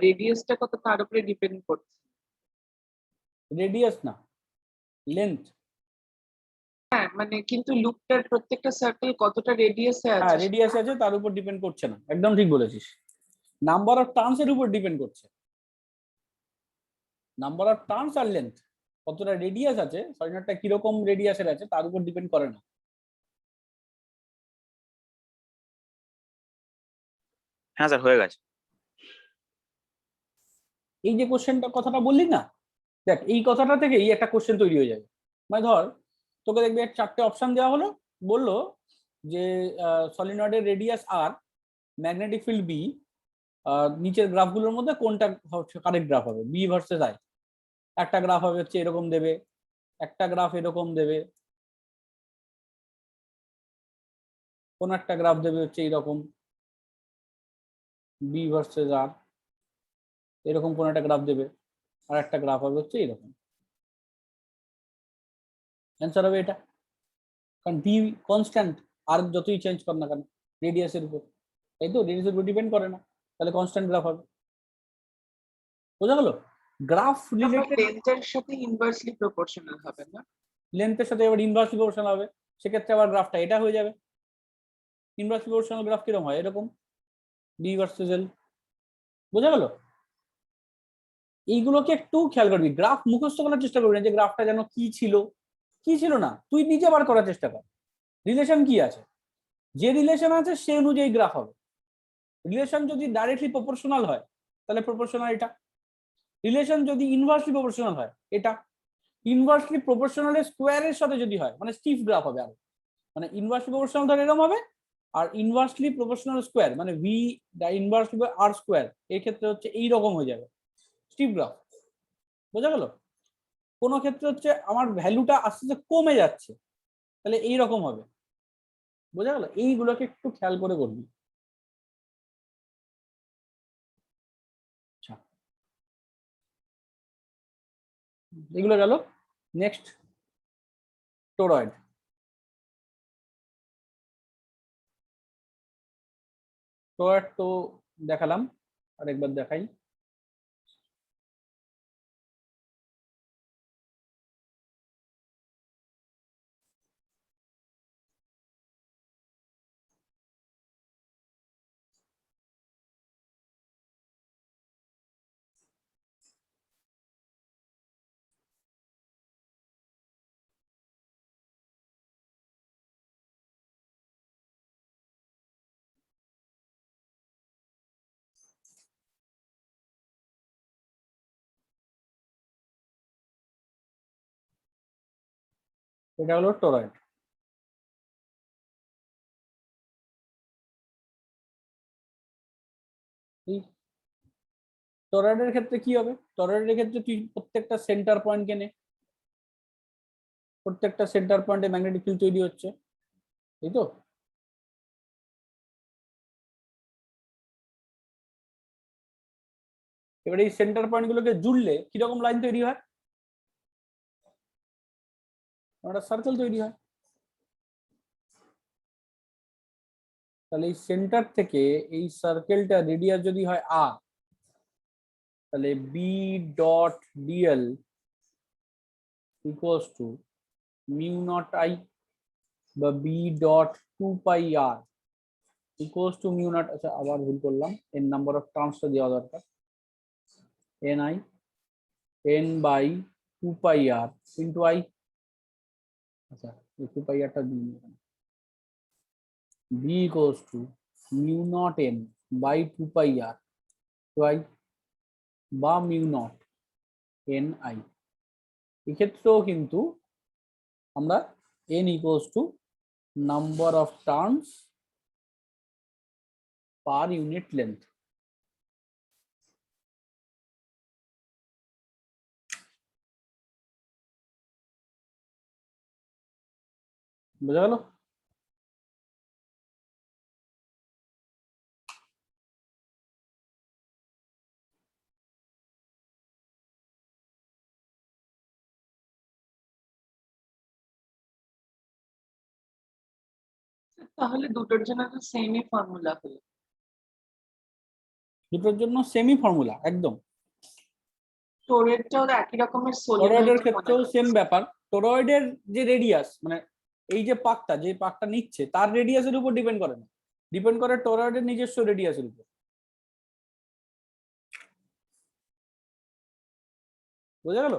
রেডিয়াসটা কত তার উপরে ডিপেন্ড করছে। রেডিয়াস না, লেন্থ। হ্যাঁ মানে কিন্তু লুপটার প্রত্যেকটা সার্কেল কতটা রেডিয়াসে হ্যাঁ, আছে রেডিয়াস আছে তার উপর ডিপেন্ড করছে না, একদম ঠিক বলেছিস। নাম্বার অফ টার্নস এর উপর ডিপেন্ড করছে, নাম্বার অফ টার্নস আর লেন্থ, কতটা রেডিয়াস আছে, সলিনয়েডটা কিরকম রেডিয়াসের আছে তার উপর ডিপেন্ড করে না। হ্যাঁ স্যার হয়ে গেছে। এই যে কোশ্চেনটা কথাটা বললি না, দেখ এই কথাটা থেকে এই একটা কোশ্চেন তৈরি হয়ে যাবে। মানে ধর তোকে দেখবি চারটে অপশন দেওয়া হলো, বললো যে সলিনয়েডের রেডিয়াস আর, ম্যাগনেটিক ফিল্ড বি, নিচের গ্রাফগুলোর মধ্যে কোনটা কারেক্ট গ্রাফ হবে, বি ভার্সেস আই। একটা গ্রাফ হবে হচ্ছে এরকম দেবে, একটা গ্রাফ এরকম দেবে, কোন একটা গ্রাফ দেবে হচ্ছে এইরকম বি ভার্সেস আর, এরকম কোন একটা গ্রাফ দেবে, আর একটা গ্রাফ হবে হচ্ছে এরকম। অ্যান্সার হবে এটা, কারণ বি কনস্ট্যান্ট, আর যতই চেঞ্জ কর না কেন রেডিয়াসের উপর, তাই তো, রেডিয়াসের উপর ডিপেন্ড করে না, তাহলে কনস্ট্যান্ট গ্রাফ হবে। বোঝা গেল? গ্রাফ রিলেটেড লেন্থের সাথে ইনভার্সলি প্রপোর্শনাল হবে না? লেন্থের সাথে এবার ইনভার্সলি প্রপোর্শনাল হবে, সেক্ষেত্রে আবার গ্রাফটা এটা হয়ে যাবে। ইনভার্সলি প্রপোর্শনাল গ্রাফ কিরকম হয়, এরকম বি ভার্সেস এল। বোঝা গেল? এইগুলোকে একটু খেয়াল করবি, গ্রাফ মুখস্থ করার চেষ্টা করবি না যে গ্রাফটা যেন কি ছিল কি ছিল না, তুই নিজে বার করার চেষ্টা কর রিলেশন কি আছে, যে রিলেশন আছে সে অনুযায়ী গ্রাফ হবে। রিলেশন যদি ডাইরেক্টলি প্রপোর্শনাল হয় তাহলে প্রপোর্শনাল এটা, রিলেশন যদি ইনভার্সলি প্রপোর্শনাল হয় এটা, ইনভার্সলি প্রপোর্শনালের স্কোয়ারের সাথে যদি হয় মানে স্টিফ গ্রাফ হবে আরো, মানে ইনভার্সলি প্রপোর্শনাল ধর এরকম হবে, আর ইনভার্সলি প্রপোর্শনাল স্কোয়ার মানে ভি ইনভার্সলি আর স্কোয়ার, এই ক্ষেত্রে হচ্ছে এইরকম হয়ে যাবে স্টিফ গ্রাফ। বোঝা গেল? কোনো ক্ষেত্রে হচ্ছে আমার ভ্যালুটা আস্তে আস্তে কমে যাচ্ছে, তাহলে এইরকম হবে। বোঝা গেল? এইগুলোকে একটু খেয়াল করে করবি। আচ্ছা, এগুলো গেল। Next toroid. টোরয়েড তো দেখালাম, আরেকবার দেখাই। এটা হলো টোরয়েড। এই টরয়েডের ক্ষেত্রে কি হবে? টরয়েডের ক্ষেত্রে তুই প্রত্যেকটা সেন্টার পয়েন্টকে নে, প্রত্যেকটা সেন্টার পয়েন্টে ম্যাগনেটিক ফিল্ড তৈরি হচ্ছে, এই তো। এবার এই সেন্টার পয়েন্ট গুলোকে জুড়লে কিরকম লাইন তৈরি হয়? একটা সার্কেল তৈরি হয়। তাহলে এই সেন্টার থেকে এই সার্কেলটা রেডিয়াস যদি হয় আর, তাহলে B dot DL equals to mu not I বা B dot 2 pi r equals to mu not. আচ্ছা আবার ভুল করলাম, এন নাম্বার অফ টার্মসটা দেওয়া দরকার, n I n by 2 pi r into I. আচ্ছা এই 2 পাই আরটা দিই এখানে, B equals to mu not N by 2 pi r to I বা মিউ নট এন আই। এক্ষেত্রেও কিন্তু আমরা n equals to number of terms per unit length. বোঝা গেল? তাহলে দুটোর জন্য তো সেমই ফর্মুলা হলো। দুটোর জন্য সেমি ফর্মুলা একদম। টোরেডটাও একই রকমের টরয়েডের সোলেনয়েড ক্ষেত্রেও সেম ব্যাপার। টরয়েডের যে রেডিয়াস, মানে এই যে পাকটা, যে পাকটা নিচ্ছে তার রেডিয়াসের উপর ডিপেন্ড করে না, ডিপেন্ড করে টরয়েডের নিজস্ব রেডিয়াসের উপর। বোঝা গেল?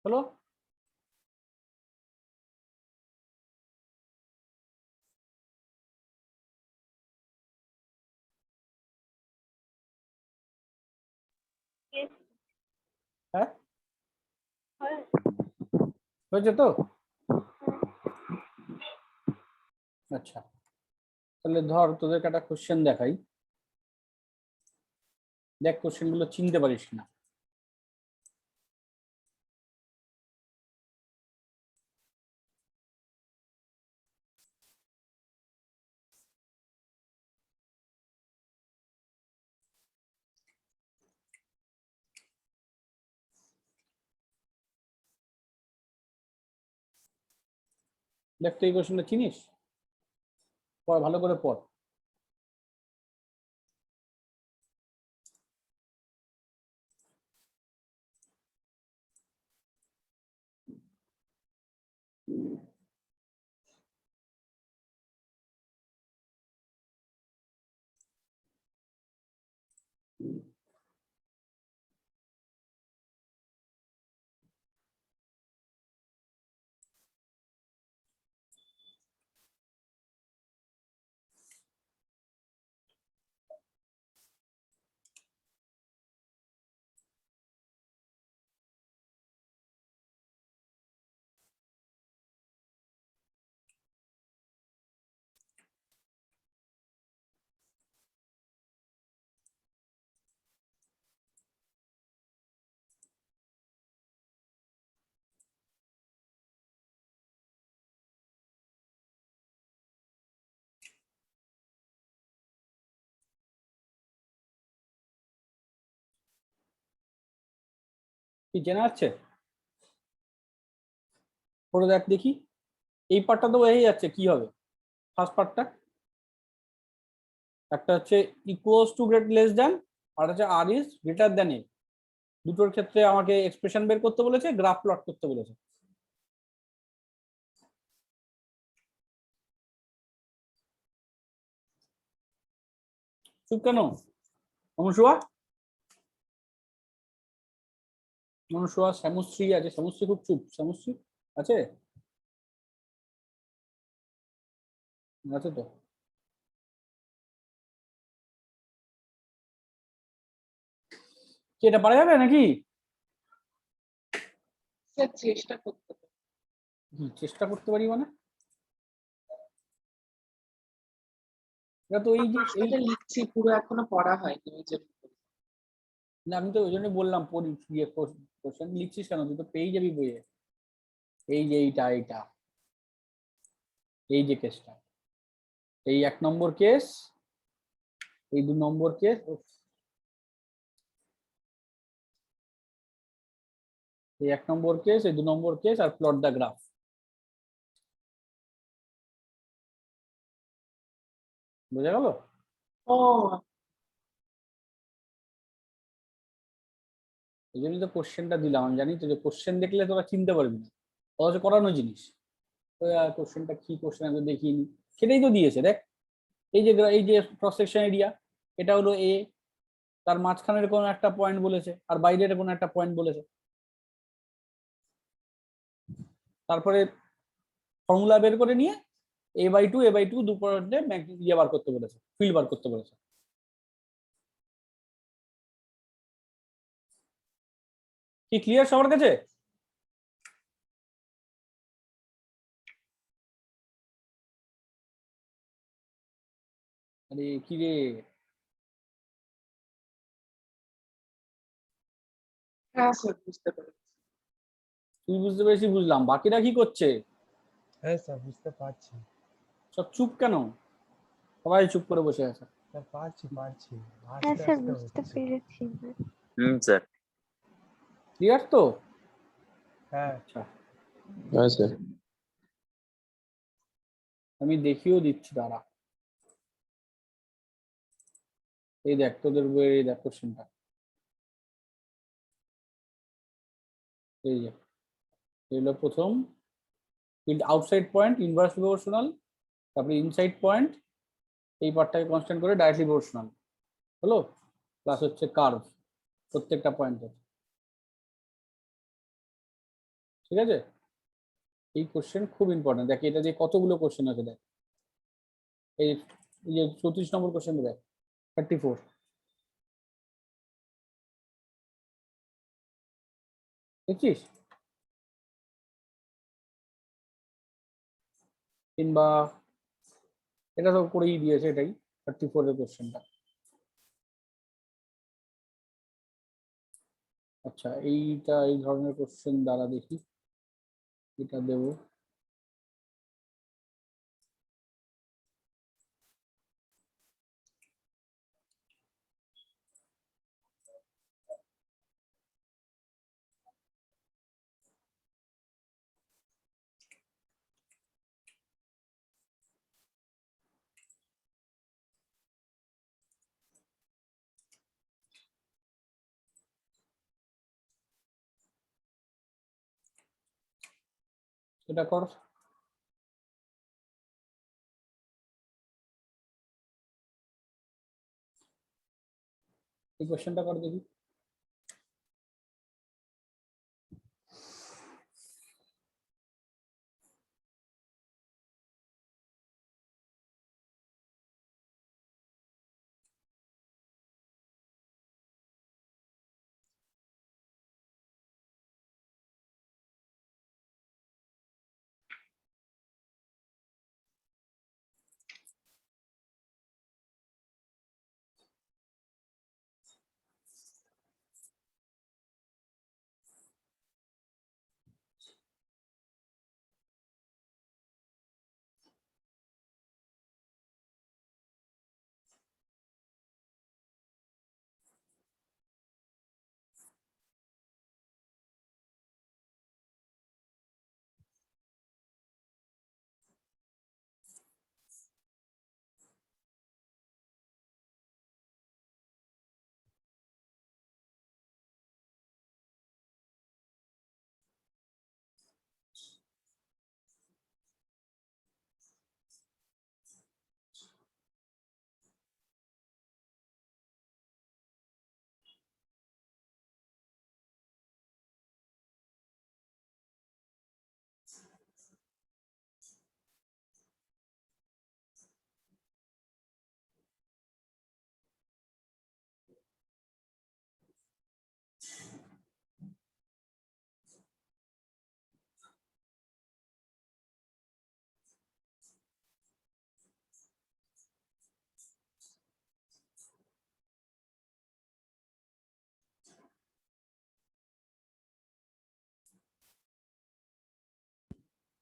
হলো? হ্যাঁ হয়েছে তো? আচ্ছা তাহলে ধর তোদেরকে একটা কোশ্চেন দেখাই, দেখ কোশ্চেন গুলো চিনতে পারিস না। দেখ তো এই কোশ্চেনটা চিনিস? পড় ভালো করে পড়। কি চেনা যাচ্ছে? পড়ে দেখ দেখি। এই পার্টটা তো হয়ে যাচ্ছে, কি হবে ফার্স্ট পার্টটা? একটা হচ্ছে equals to great less than, আর হচ্ছে r is greater than a. দুটোর ক্ষেত্রে আমাকে এক্সপ্রেশন বের করতে বলেছে, গ্রাফ প্লট করতে বলেছে। চুপ কেন অনুসুয়া? অনুসুয়া, শ্যামশ্রী আছে, শ্যামশ্রী খুব চুপ। শ্যামশ্রী আছে? আছে তো। কি এটা পারা যাবে নাকি? স্যার চেষ্টা করতে হবে। চেষ্টা করতে পারি মানে? এটা তো এই যে এই, প্রশ্নটা লিখছি, পুরো এখনো পড়া হয়নি ওই জন্য। না আমি তো ওই জন্য বললাম পড়ি, ইয়ে কোশ্চেন লিখছিস কেন? তুই তো পেয়ে যাবি বইয়ে। এই যে এইটা এই যে কেসটা, এই 1 নম্বর কেস, এই 2 নম্বর কেস, এই 1 নম্বর কেস, এই 2 নম্বর কেস, আর প্লট দা গ্রাফ। বোঝা গেল? ও এই জন্যই তো কোশ্চেনটা দিলাম। আমি জানি তো যে কোশ্চেন দেখলে তোরা চিনতে পারবি না, অথচ করানো জিনিস। কোশ্চেনটা কি কোশ্চেন আমি তো দেখিনি, সেটাই তো দিয়েছে দেখ। এই যে ক্রস সেকশন এরিয়া, এটা হলো এ, তার মাঝখানের কোনো একটা পয়েন্ট বলেছে, আর বাইরের কোনো একটা পয়েন্ট বলেছে। তারপরে ফর্মুলা বের করে নিয়ে a/2 দু পয়েন্টে ইয়ে বার করতে বলেছে, ফিল্ড বার করতে বলেছে। কি ক্লিয়ার সবার কাছে? আরে কি রে, হ্যাঁ স্যার, বুঝতে পেরেছি। তুই বুঝতে পেরেছি বুঝলাম, বাকিরা কি করছে? হ্যাঁ স্যার বুঝতে পারছি। সব চুপ কেন? সবাই চুপ করে বসে আছে। স্যার পারছি হ্যাঁ আস্তে স্যার, আস্তে বুঝতে হচ্ছে। পেরেছি। স্যার। ক্লিয়ার তো? হ্যাঁ আচ্ছা, হ্যাঁ স্যার। আমি দেখিয়েও দিচ্ছি দাঁড়া। এই দেখ তোদের বইয়ের, এই দেখ কোশ্চেনটা, এই যে এগুলো প্রথম field outside point inverse proportional, তারপরে ইনসাইড পয়েন্ট, এই পার্টটাকে কনস্ট্যান্ট করে ডাইরেক্টলি প্রপোর্শনাল হলো, প্লাস হচ্ছে কার্ভ প্রত্যেকটা পয়েন্টে। ঠিক আছে? এই কোশ্চেন খুব ইম্পর্টেন্ট। দেখ এটা যে কতগুলো কোশ্চেন আছে দেখ, এই এই যে 34 নম্বর কোশ্চেন দেখ, 34। দেখছিস? কিংবা এটা তো করেই দিয়েছে, এটাই 34 এর কোশ্চেনটা। আচ্ছা এইটা এই ধরনের কোশ্চেন দ্বারা দেখি, এটা দেবো। এটা কর। এই কোশ্চেনটা কর দেখি।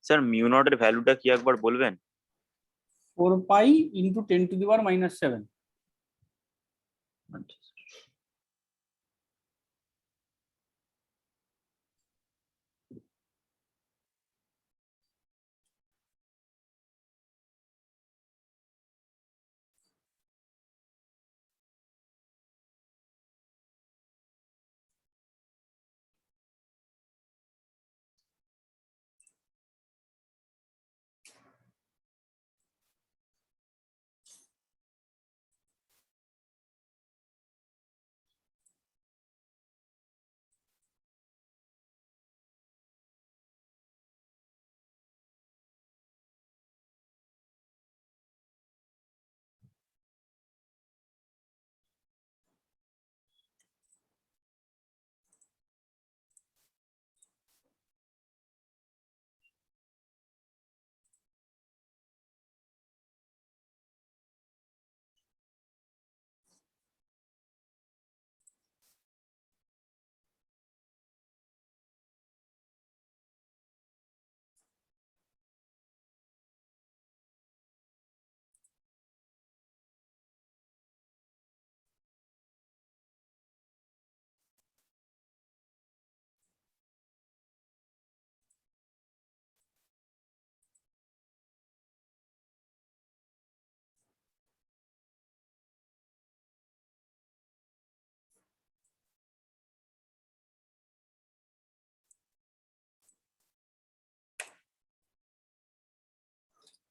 স্যার মিউ নট এর ভ্যালুটা কি একবার বলবেন? 4 পাই ইন্টু 10⁻⁻7। আচ্ছা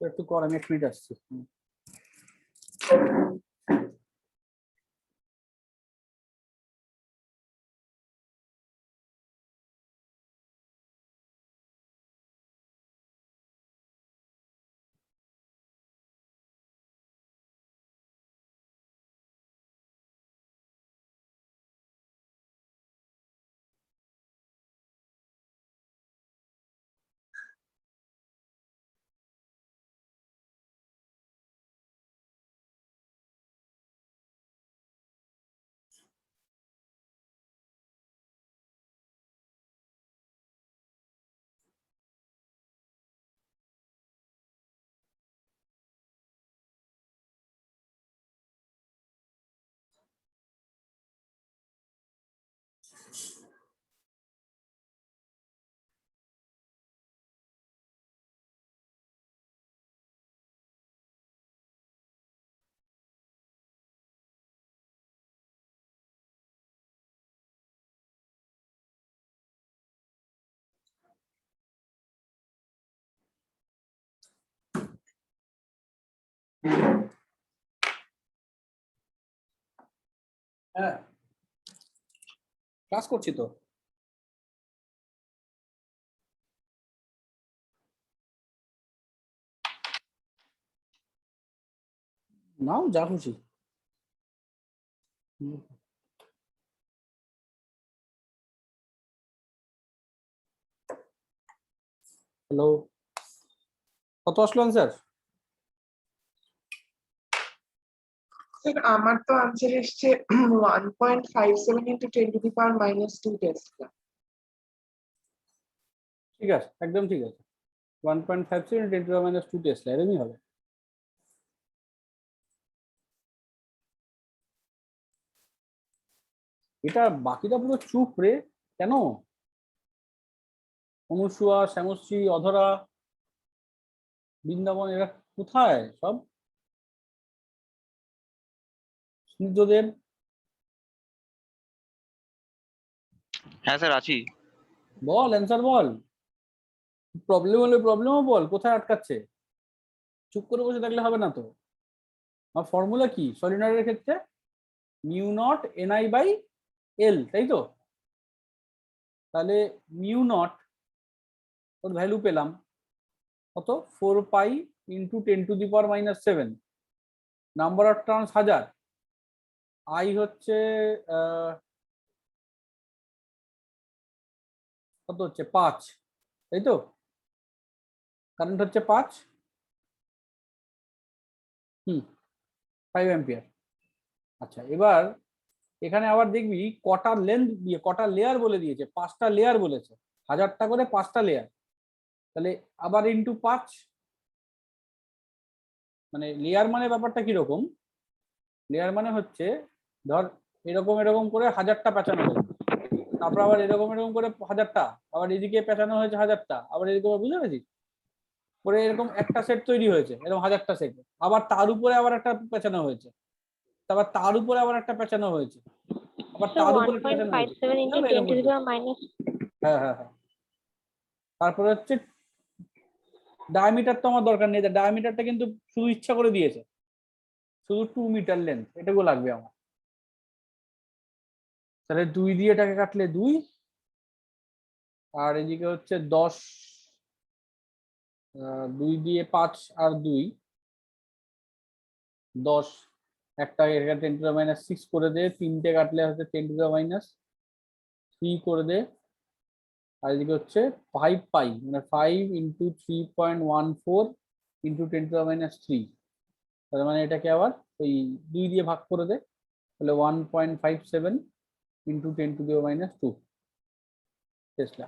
তো একটু কর, আমি 1 মিনিট আসছি। হ্যাঁ, ক্লাস করছি তো। নাও যা খুশি। হ্যালো, কত আসলো আনসার? স্যার আমার তো আনসার এসছে 1.57 into 10⁻⁻2 টেসলা। ঠিক আছে, একদম ঠিক আছে। 1.57 10⁻⁻2 টেসলা এরকমই হবে। এটা বাকিটা পুরো চুপ রে, কেন? অনুসুয়া, শ্যামশ্রী, অধরা, বৃন্দাবন, এরা কোথায় সব? সূর্যদেব, হ্যাঁ স্যার আছি। বল অ্যান্সার বল। প্রবলেম হলে প্রবলেমও বল, কোথায় আটকাচ্ছে? চুপ করে বসে থাকলে হবে না তো। আর ফর্মুলা কি সলিনয়েডের ক্ষেত্রে? Mu not NI by L, তাই তো? তাহলে মিউ নট ওর ভ্যালু পেলাম কত? 4 pi into 10⁻⁻7। Number of turns 1000। I হচ্ছে কত হচ্ছে? 5, তাই তো? কারেন্ট হচ্ছে 5, 5 অ্যাম্পিয়ার। আচ্ছা, এবার এখানে আবার দেখবি কটা লেন্থ দিয়ে কটা লেয়ার বলে দিয়েছে, 5টা লেয়ার বলেছে। 1000টা করে 5টা লেয়ার। তাহলে আবার ইন্টু 5, মানে লেয়ার মানে ব্যাপারটা কিরকম, লেয়ার মানে হচ্ছে ধর এরকম এরকম করে 1000টা পেঁচানো হয়েছে, তারপর আবার এরকম এরকম করে 1000টা, আবার এদিকে পেঁচানো হয়েছে 1000টা, আবার এদিকে, বুঝতে পেরেছিস? পরে এরকম একটা সেট তৈরি হয়েছে, এরকম 1000টা সেট, আবার তার উপরে আবার একটা পেঁচানো হয়েছে, তারপর তার উপরে আবার একটা পেঁচানো হয়েছে, আবার So তার উপরে একটা পেঁচানো হয়েছে। 1.57 into বুঝলে 10 এরকম to the করতে? power minus. হ্যাঁ হ্যাঁ হ্যাঁ। তারপরে হচ্ছে ডায়ামিটার তো আমার দরকার নেই, ডায়ামিটারটা কিন্তু শুধু ইচ্ছা করে দিয়েছে, শুধু 2 মিটার লেন্থ, এটুকু লাগবে আমার। তাহলে 2 দিয়ে এটাকে কাটলে 2, আর এদিকে হচ্ছে 10, 2 দিয়ে 5 আর 2 10, একটা এখানে 10 টু দ্য মাইনাস 6 করে দে, 3টে কাটলে হচ্ছে 10 টু দ্য মাইনাস 3 করে দে, আর এদিকে হচ্ছে 5 পাই, মানে 5 into 3.14 into 10 to the minus 3, তার মানে এটাকে আবার ওই 2 দিয়ে ভাগ করে দে, তাহলে 1.57 into 10 to the minus 2 Tesla.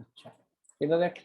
আচ্ছা, এটা দেখ,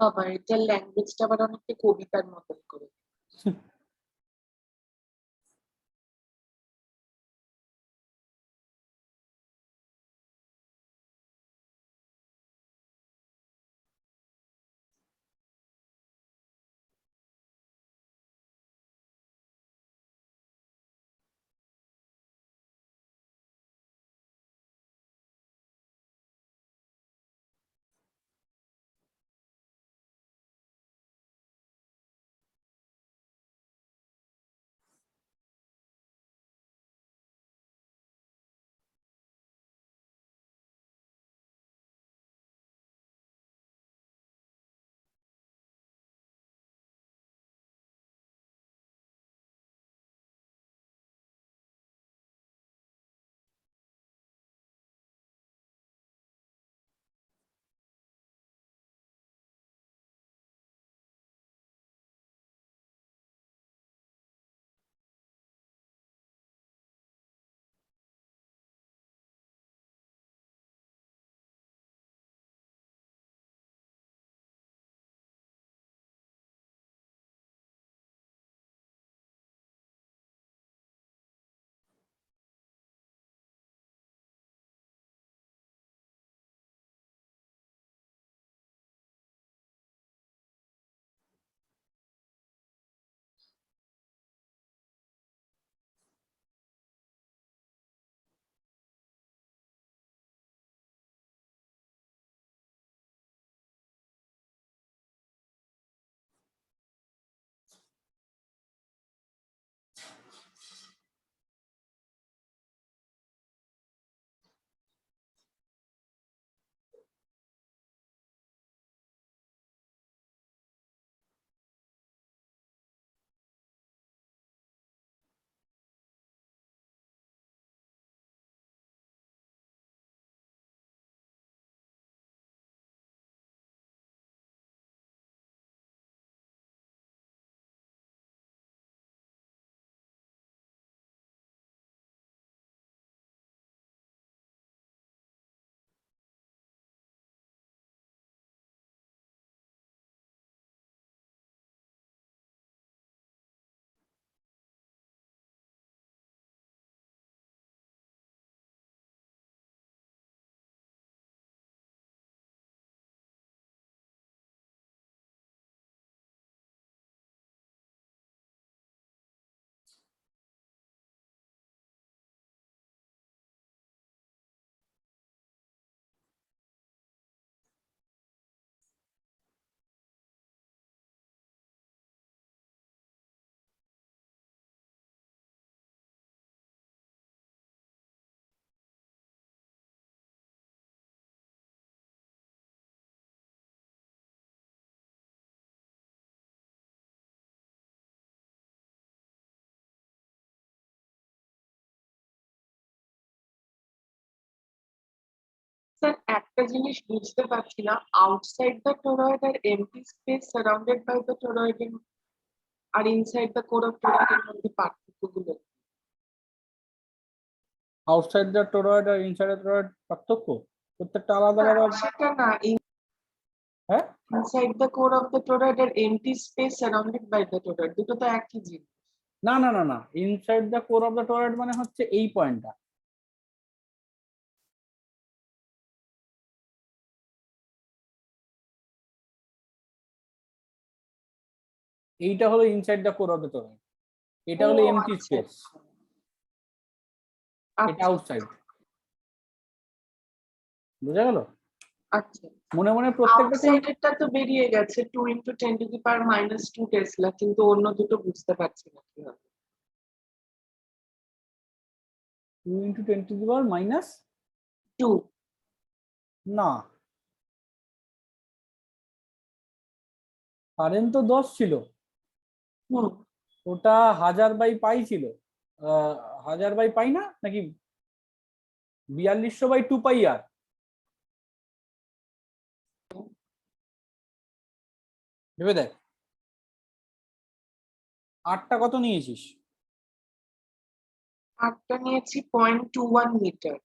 বাবা এটার ল্যাঙ্গুয়েজটা আবার অনেকটা কবিতার মতন করে। স্যার একটা জিনিস বুঝতে পারছি না, আউটসাইড দ্য টোরয়েড আর empty space surrounded by the toroid আর ইনসাইড দ্য কোর অফ টোরয়েডের মধ্যে পার্থক্যগুলো। আউটসাইড দ্য টোরয়েড আর ইনসাইড দ্য টোরয়েড পার্থক্য প্রত্যেকটা আলাদা আলাদা। সেটা না, হ্যাঁ, inside the core of the toroid আর empty space surrounded by the toroid দুটো তো একই জিনিস। না না না না, inside the core of the toroid মানে হচ্ছে এই পয়েন্টটা। এইটা হলো inside the core of the toroid, এটা হলো ও, এমটি আচ্ছা, স্পেস, এটা আচ্ছা, আউটসাইড। বুঝা গেল? আচ্ছা। মনে মনে প্রত্যেকটাতেই আউটসাইডেরটা তো বেরিয়ে গেছে 2 × 10⁻² টেসলা, কিন্তু অন্য দুটো বুঝতে পারছি না কি হবে। 2 × 10⁻²? 2। না, কারেন্ট তো 10 ছিল, হুম, ওটা 1000/π ছিল। 1000/π না নাকি 4200/2πr। ভেবে দেখ, আটটা কত নিয়েছিস? আটটা নিয়েছি 0.21 মিটার।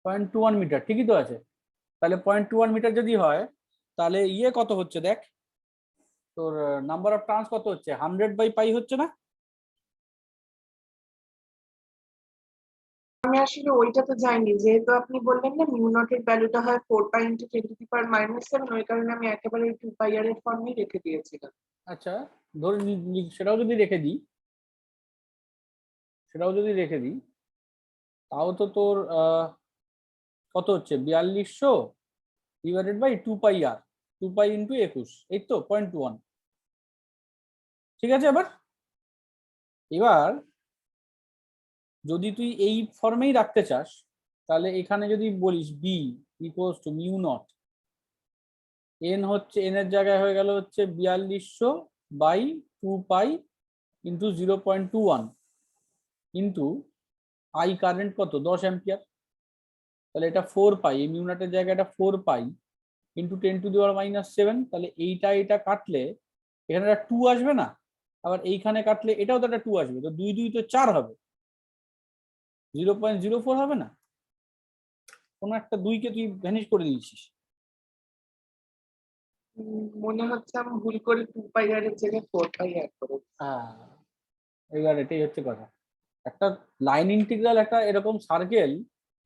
0.21 মিটার, ঠিকই তো আছে। তাহলে 0.21 মিটার যদি হয়, তাহলে ইয়ে কত হচ্ছে দেখ, তোর নাম্বার অফ টার্নস কত হচ্ছে, 100/π হচ্ছে না? আমি আসলে ওইটা তো জানি, যেহেতু আপনি বললেন না মিউ নটের ভ্যালুটা হয় 4π × 10⁻⁷, ওই কারণে আমি একেবারে 2πr এর ফর্মই রেখে দিয়েছিলাম। আচ্ছা, ধরে সেটাও যদি রেখে দিই, তাও তো তোর কত হচ্ছে, 4200/2πr, 2π × 21, এই তো 0.21। ঠিক আছে, এবার এবার যদি তুই এই ফর্মেই রাখতে চাস, তাহলে এখানে যদি বলিস B equals to mu not, n হচ্ছে, এন এর জায়গায় হয়ে গেল হচ্ছে 4200/2π × 0.21 কিন্তু আই কারেন্ট কত, 10 অ্যাম্পিয়ার। তাহলে এটা 4π, এই মিউ নটের জায়গায় এটা 4π × 10⁻⁷। তাহলে এটা কাটলে এখানে একটা 2 আসবে না, আবার এইখানে কাটলে এটাও তো একটা 2 আসবে, তো 2 2 তো 4 হবে, 0.04 হবে না? কোনো একটা 2কে তুই ভ্যানিশ করে দিয়েছিস। মনে হচ্ছে আমি ভুল করে 2πr এর জায়গায় 4π অ্যাড করেছি। হ্যাঁ, এবার এটাই হচ্ছে কথা। একটা লাইন ইন্টিগ্রাল, একটা এরকম সার্কেল,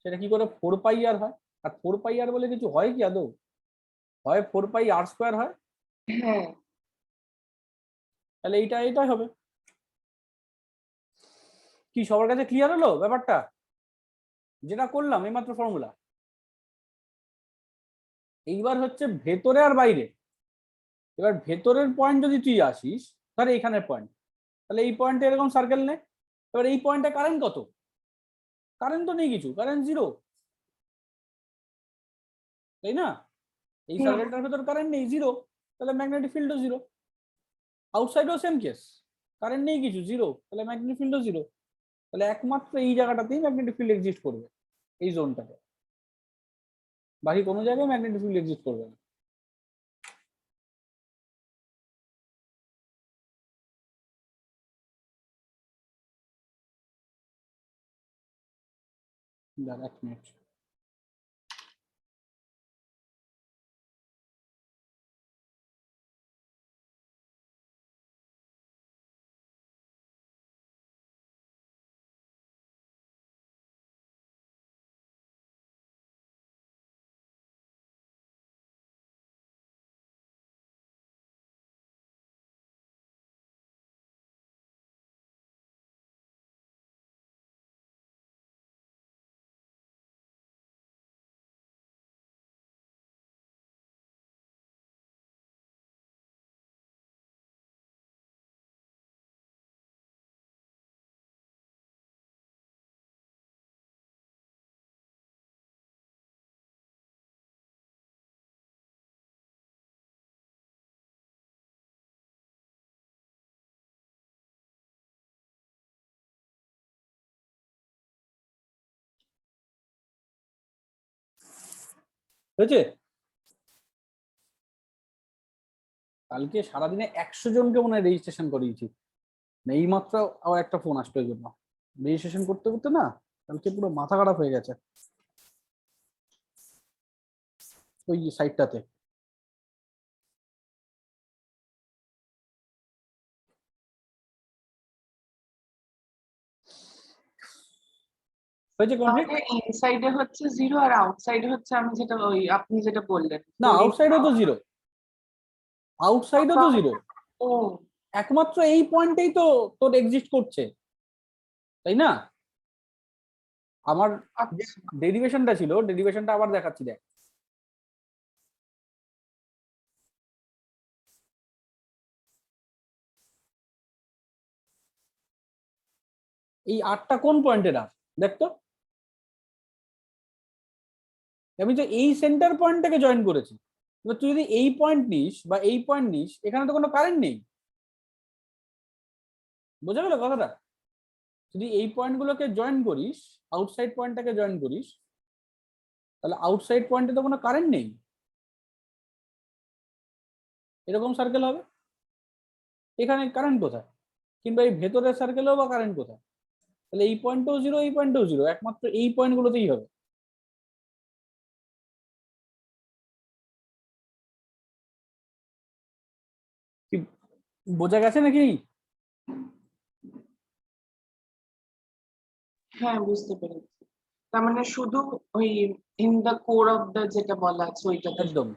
সেটা কি করে 4πr হয়? আর 4πr বলে কিছু হয় কি আদৌ? হয় 4πr² হয়। হ্যাঁ, তাহলে এটাই হবে। কি সবার কাছে ক্লিয়ার হলো ব্যাপারটা, যেটা করলাম এইমাত্র ফর্মুলা? এইবার হচ্ছে ভেতরে আর বাইরে। এবার ভেতরের পয়েন্ট যদি তুই আসিস, তাহলে এইখানের পয়েন্ট, তাহলে এই পয়েন্টে এরকম সার্কেল নে। এবার এই পয়েন্টে কারেন্ট কত? কারেন্ট তো নেই কিছু, কারেন্ট 0, তাই না? এই হুম, সার্কেলটার ভেতর কারেন্ট নেই, 0, তাহলে ম্যাগনেটিক ফিল্ডও 0। আউটসাইডও সেম কেস, কারেন্ট নেই কিছু, 0, তাহলে ম্যাগনেটিক ফিল্ডও 0। তাহলে একমাত্র এই জায়গাটাতেই ম্যাগনেটিক ফিল্ড এক্সিস্ট করবে, এই জোনটাতে। বাকি কোনো জায়গায় ম্যাগনেটিক ফিল্ড এক্সিস্ট করবে না। দাঁড়া 1 মিনিট। হয়েছে? কালকে সারাদিনে 100 জনকে মনে হয় রেজিস্ট্রেশন করিয়েছি। এইমাত্র আবার একটা ফোন আসলো এই জন্য। রেজিস্ট্রেশন করতে করতে না কালকে পুরো মাথা খারাপ হয়ে গেছে ওই সাইটটাতে। হয়েছে কমপ্লিট? তাহলে ইনসাইডে হচ্ছে 0 আর আউটসাইডে হচ্ছে আমি যেটা ওই আপনি যেটা বললেন না, আউটসাইডও তো 0, আউটসাইডও তো 0। ও একমাত্র এই পয়েন্টেই তো তোর এক্সিস্ট করছে, তাই না? আমার যে আচ্ছা ডেরিভেশনটা ছিল, ডেরিভেশনটা আবার দেখাচ্ছি দেখ। এই 8টা কোন পয়েন্টের আর দেখ তো। আমি তো এই সেন্টার পয়েন্টটাকে জয়েন করেছি। এবার তুই যদি এই পয়েন্ট নিস বা এই পয়েন্ট নিস, এখানে তো কোনো কারেন্ট নেই। বোঝা গেল কথাটা? যদি এই পয়েন্টগুলোকে জয়েন করিস, আউটসাইড পয়েন্টটাকে জয়েন করিস, তাহলে আউটসাইড পয়েন্টে তো কোনো কারেন্ট নেই, এরকম সার্কেল হবে। এখানে কারেন্ট কোথায়? কিংবা এই ভেতরের সার্কেলেও বা কারেন্ট কোথায়? তাহলে এই পয়েন্টও 0, এই পয়েন্টও 0, একমাত্র এই পয়েন্টগুলোতেই হবে। কি বোঝা গেছে নাকি? হ্যাঁ বুঝতে পেরেছি। তার মানে শুধু ওই in the core of the যেটা বলা আছে ওইটাতে একদম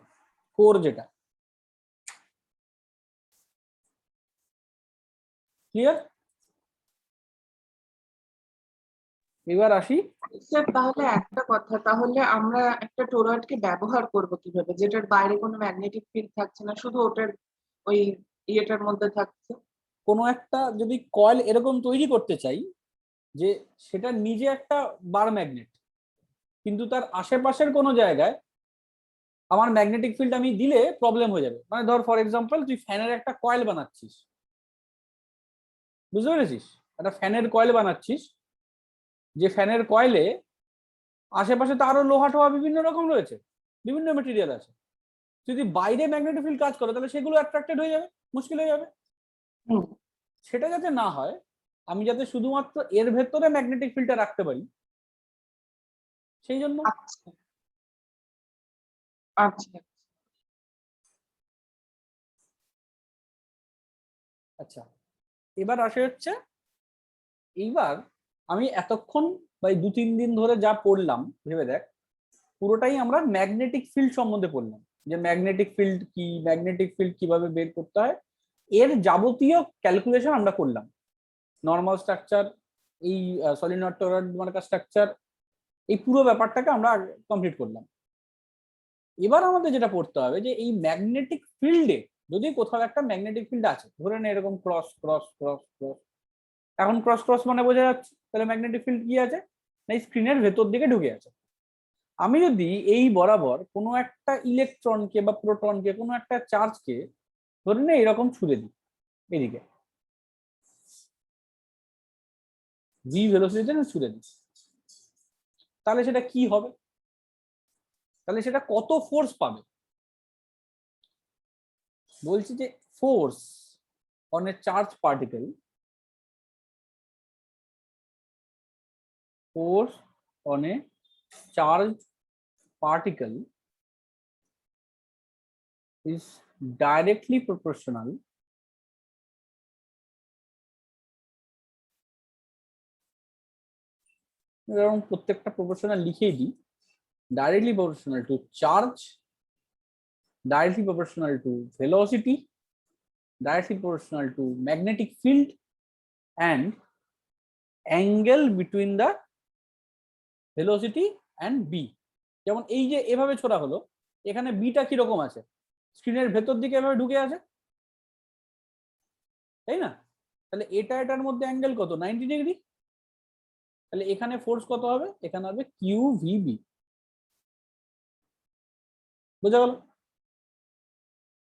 কোর যেটা। ক্লিয়ার? এবার আসি। স্যার তাহলে একটা কথা, তাহলে আমরা একটা টোরয়েডকে ব্যবহার করব কিভাবে যেটার বাইরে কোনো ম্যাগনেটিক ফিল্ড থাকছে না, শুধু ওটার ওই ইয়েটার মধ্যে থাকছে? কোনো একটা যদি কয়েল এরকম তৈরি করতে চাই যে সেটা নিজে একটা বার ম্যাগনেট, কিন্তু তার আশেপাশের কোনো জায়গায় আমার ম্যাগনেটিক ফিল্ড আমি দিলে প্রবলেম হয়ে যাবে। মানে ধর ফর এক্সাম্পল তুই ফ্যানের একটা কয়েল বানাচ্ছিস, বুঝতে পেরেছিস? একটা ফ্যানের কয়েল বানাচ্ছিস, যে ফ্যানের কয়েলে আশেপাশে তো আরো লোহা টোহা বিভিন্ন রকম রয়েছে, বিভিন্ন মেটেরিয়াল আছে। যদি বাইরে ম্যাগনেটিক ফিল্ড কাজ করে তাহলে সেগুলো অ্যাট্রাক্টেড হয়ে যাবে, মুশকিল হয়ে যাবে। হুম সেটা যাতে না হয়, আমি যাতে শুধুমাত্র এর ভেতরে ম্যাগনেটিক ফিল্ডটা রাখতে পারি, সেই জন্য। আচ্ছা আচ্ছা আচ্ছা, এবার আসে হচ্ছে, এইবার আমি এতক্ষণ বা 2-3 দিন ধরে যা পড়লাম ভেবে দেখ, পুরোটাই আমরা ম্যাগনেটিক ফিল্ড সম্বন্ধে পড়লাম। যে ম্যাগনেটিক ফিল্ড কি, ম্যাগনেটিক ফিল্ড কিভাবে বের করতে হয়, এর যাবতীয় ক্যালকুলেশন আমরা করলাম। নর্মাল স্ট্রাকচার, এই সলিনয়েড টরয়েড মার্কার স্ট্রাকচার, এই পুরো ব্যাপারটাকে আমরা কমপ্লিট করলাম। এবার আমাদের যেটা পড়তে হবে যে এই ম্যাগনেটিক ফিল্ডে যদি কোথাও একটা ম্যাগনেটিক ফিল্ড আছে, ধরে নে এরকম ক্রস ক্রস ক্রস ক্রস, এখন ক্রস ক্রস মানে বোঝা যাচ্ছে, তাহলে ম্যাগনেটিক ফিল্ড কি আছে না স্ক্রিনের ভেতর দিকে ঢুকে আছে। আমি যদি এই বরাবর কোনো একটা ইলেকট্রনকে বা প্রোটনকে, কোনো একটা চার্জকে ধরে নে এরকম ছুড়ে দিই এদিকে, ভি ভেলোসিটিতে ছুড়ে দিই, তাহলে সেটা কি হবে? তাহলে সেটা কত ফোর্স পাবে? বলছি যে force on a charge particle, force on a charged particle is directly proportional এরকম প্রত্যেকটা প্রপোর্শনাল লিখেই দিই। Directly proportional to charge, directly proportional to velocity, directly proportional to magnetic field, and angle between the velocity and b। যেমন এই যে এভাবে ছোড়া হলো, এখানে বিটা কিরকম আছে, স্ক্রিনের ভেতর দিকে এভাবে ঢুকে আছে, তাই না? তাহলে এটা এটার মধ্যে অ্যাঙ্গেল কত, 90 ডিগ্রি। তাহলে এখানে ফোর্স কত হবে, এখানে হবে কিউ ভি বি। বোঝা গেল?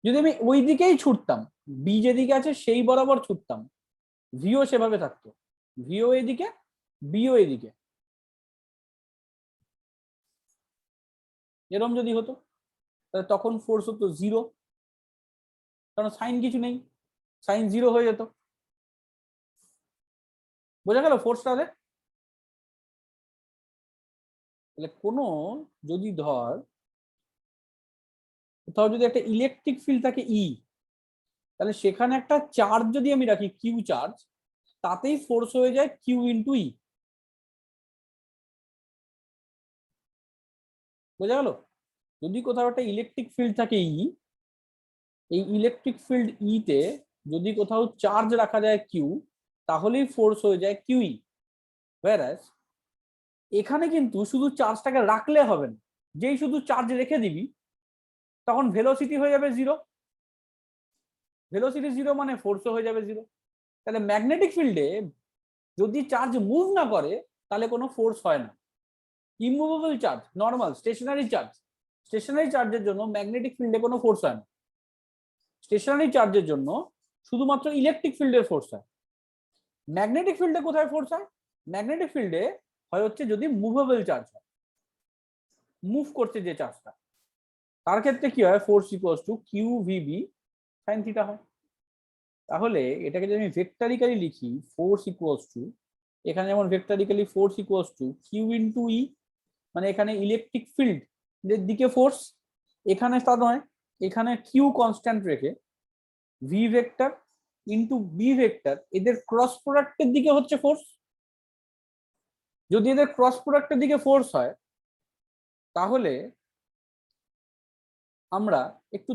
যদি আমি ওই দিকেই ছুটতাম, বি যেদিকে আছে সেই বরাবর ছুটতাম, ভিও সেভাবে থাকতো, ভিও এদিকে, বিও এদিকে। এরম যদি হতো তাহলে তখন ফোর্স হতো 0, কারণ সাইন কিছু নেই, সাইন 0 হয়ে যেত। বোঝা গেল ফোর্সটা? তাহলে কোনো যদি ধর কোথাও যদি একটা ইলেকট্রিক ফিল্ড থাকে ই, তাহলে সেখানে একটা চার্জ যদি আমি রাখি কিউ চার্জ, তাতেই ফোর্স হয়ে যায় কিউ ইন্টু ই। বোঝা গেল? যদি কোথাও একটা ইলেকট্রিক ফিল্ড থাকে ই, এই ইলেকট্রিক ফিল্ড ইতে যদি কোথাও চার্জ রাখা যায় কিউ, তাহলেই ফোর্স হয়ে যায় কিউই। whereas এখানে কিন্তু শুধু চার্জটাকে রাখলে হবে না, যেই শুধু চার্জ রেখে দিবি তখন ভেলোসিটি হয়ে যাবে 0, ভেলোসিটি 0 মানে ফোর্সও হয়ে যাবে 0। তাহলে ম্যাগনেটিক ফিল্ডে যদি চার্জ মুভ না করে তাহলে কোনো ফোর্স হয় না। Immovable charge, normal stationary charge, stationary চার্জের জন্য ম্যাগনেটিক ফিল্ডে কোনো ফোর্স হয় না। স্টেশনারি চার্জের জন্য শুধুমাত্র ইলেকট্রিক ফিল্ডের ফোর্স হয়। ম্যাগনেটিক ফিল্ডে কোথায় ফোর্স হয়? ম্যাগনেটিক ফিল্ডে হয় হচ্ছে যদি মুভেবল চার্জ হয়, মুভ করছে যে চার্জটা, তার ক্ষেত্রে কি হয়? Force equals to q vB sine theta হয়। তাহলে এটাকে যদি আমি ভেক্টরিক্যালি লিখি, ফোর্স ইকুয়ালস টু, এখানে যেমন vectorically force equals to q into E, মানে এখানে ইলেকট্রিক ফিল্ড এর দিকে ফোর্স, এখানে তা নয়, এখানে কিউ কনস্ট্যান্ট রেখে v vector into B vector, এদের ক্রস প্রোডাক্টের দিকে হচ্ছে ফোর্স। যদি এদের ক্রস প্রোডাক্টের দিকে ফোর্স হয় তাহলে আমরা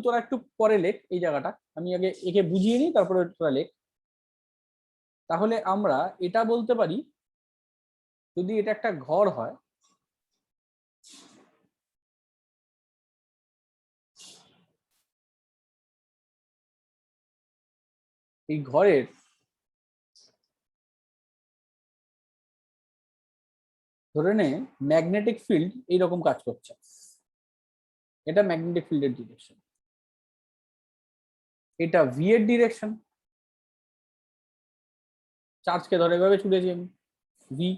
তোরা একটু পরে লেখ এই জায়গাটা, আমি আগে একে বুঝিয়ে নিই তারপরে তোরা লেখ। তাহলে আমরা এটা বলতে পারি, যদি এটা একটা ঘর হয়, এই ঘরের ধরে নে ম্যাগনেটিক ফিল্ড এইরকম কাজ করছে, এটা ম্যাগনেটিক ফিল্ডের ডিরেকশন, এটা ভি এর ডিরেকশন, চার্জকে ধরে এভাবে ছুটেছি আমি ভি,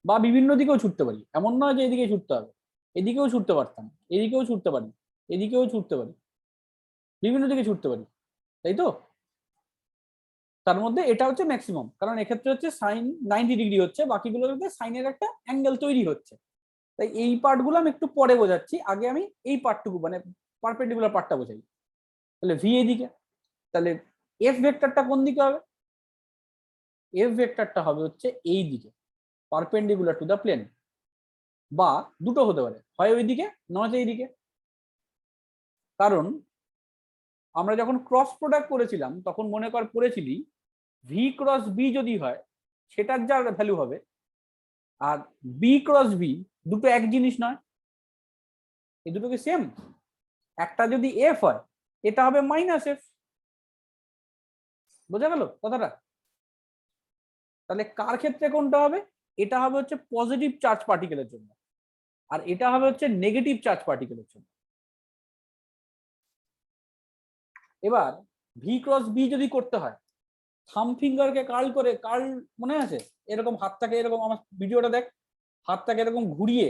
বা বিভিন্ন দিকেও ছুটতে পারি, এমন নয় যে এদিকে ছুটতে হবে, এদিকেও ছুটতে পারতাম, এদিকেও ছুটতে পারি, এদিকেও ছুটতে পারি, বিভিন্ন দিকে ছুটতে পারি, তাই তো? তার মধ্যে এটা হচ্ছে ম্যাক্সিমাম, কারণ এক্ষেত্রে হচ্ছে সাইন 90 ডিগ্রি হচ্ছে, বাকিগুলোতে সাইনের একটা অ্যাঙ্গেল তৈরি হচ্ছে। তাই এই পার্টগুলো আমি একটু পরে বোঝাচ্ছি, আগে আমি এই পার্টটুকু মানে পারপেন্ডিকুলার পার্টটা বোঝাই। তাহলে ভি এদিকে, তাহলে এফ ভেক্টরটা কোন দিকে হবে? এফ ভেক্টরটা হবে হচ্ছে এই দিকে, পারপেন্ডিকুলার টু দ্য প্লেন, বা দুটো হতে পারে, হয় ওইদিকে নয়তো এইদিকে। কারণ আমরা যখন ক্রস প্রোডাক্ট করেছিলাম তখন মনে কর পড়েছিলি ভি ক্রস বি যদি হয় সেটার যা ভ্যালু হবে, আর বি ক্রস বি দুটো এক জিনিস নয়, এই দুটোকে সেম। একটা যদি এফ হয় এটা হবে মাইনাস এফ। বোঝা গেল কথাটা? তাহলে কার ক্ষেত্রে কোনটা হবে? এটা হবে হচ্ছে পজিটিভ চার্জ পার্টিকেলের জন্য, আর এটা হবে হচ্ছে নেগেটিভ চার্জ পার্টিকেলের জন্য। এবার ভি ক্রস বি যদি করতে হয়, থাম ফিঙ্গারকে কার্ল করে, কার্ল মনে আছে? এরকম হাতটাকে এরকম, আমার ভিডিওটা দেখ, হাতটাকে এরকম ঘুরিয়ে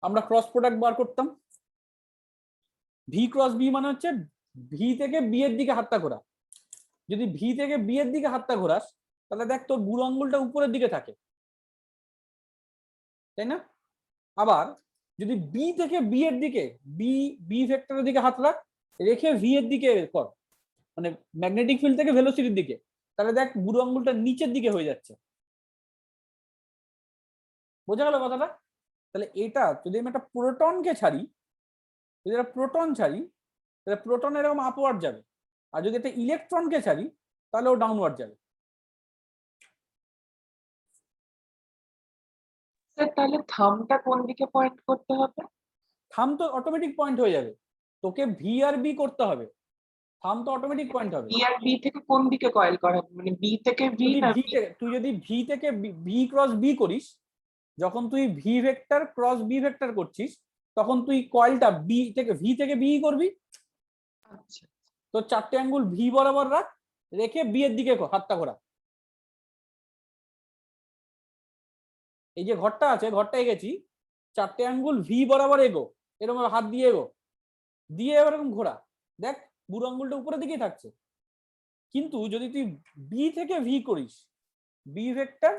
আমরা ক্রস প্রোডাক্ট বার করতাম। ভি ক্রস বি মানে হচ্ছে ভি থেকে বি এর দিকে হাতটা ঘোরা। যদি ভি থেকে বি এর দিকে হাতটা ঘোরাস তাহলে দেখ তোর বুড়ো আঙ্গুলটা উপরের দিকে থাকে, তাই না? আবার যদি বি থেকে বি এর দিকে, বি বি ভেক্টরের দিকে হাত রাখ, রেখে ভি এর দিকে কর, মানে ম্যাগনেটিক ফিল্ড থেকে ভেলোসিটির দিকে, তাহলে দেখ বুড়ো আঙ্গুলটা নিচের দিকে হয়ে যাচ্ছে। বোঝা গেল কথাটা? তাহলে এটা যদি আমি একটা প্রোটনকে ছাড়ি, যদি একটা প্রোটন ছাড়ি তাহলে প্রোটন এরকম আপওয়ার্ড যাবে, আর যদি একটা ইলেকট্রনকে ছাড়ি তাহলে ও ডাউনওয়ার্ড যাবে। স্যার তাহলে থামটা কোন দিকে পয়েন্ট করতে হবে? থাম তো অটোমেটিক পয়েন্ট হয়ে যাবে, তোকে ভি আর বি করতে হবে, থাম তো অটোমেটিক পয়েন্ট হবে। বি আর বি থেকে কোন দিকে কয়েল করা হবে, মানে বি থেকে ভি না তুই যদি ভি থেকে ভি ক্রস বি করিস, যখন তুই v vector cross B vector করছিস তখন তুই কয়েলটা বি থেকে ভি থেকে বি করবি। আচ্ছা তো চারটে আঙ্গুল ভি বরাবর রাখ, রেখে বি এর দিকে হাতটা ঘোরা। এই যে ঘরটা আছে, ঘরটা এগেছি, চারটে আঙ্গুল ভি বরাবর এগো, এরকম ভাবে হাত দিয়ে এগো, দিয়ে এবার এরকম ঘোরা, দেখ বুড়ো আঙ্গুলটা উপরের দিকেই থাকছে। কিন্তু যদি তুই বি থেকে ভি করিস, B vector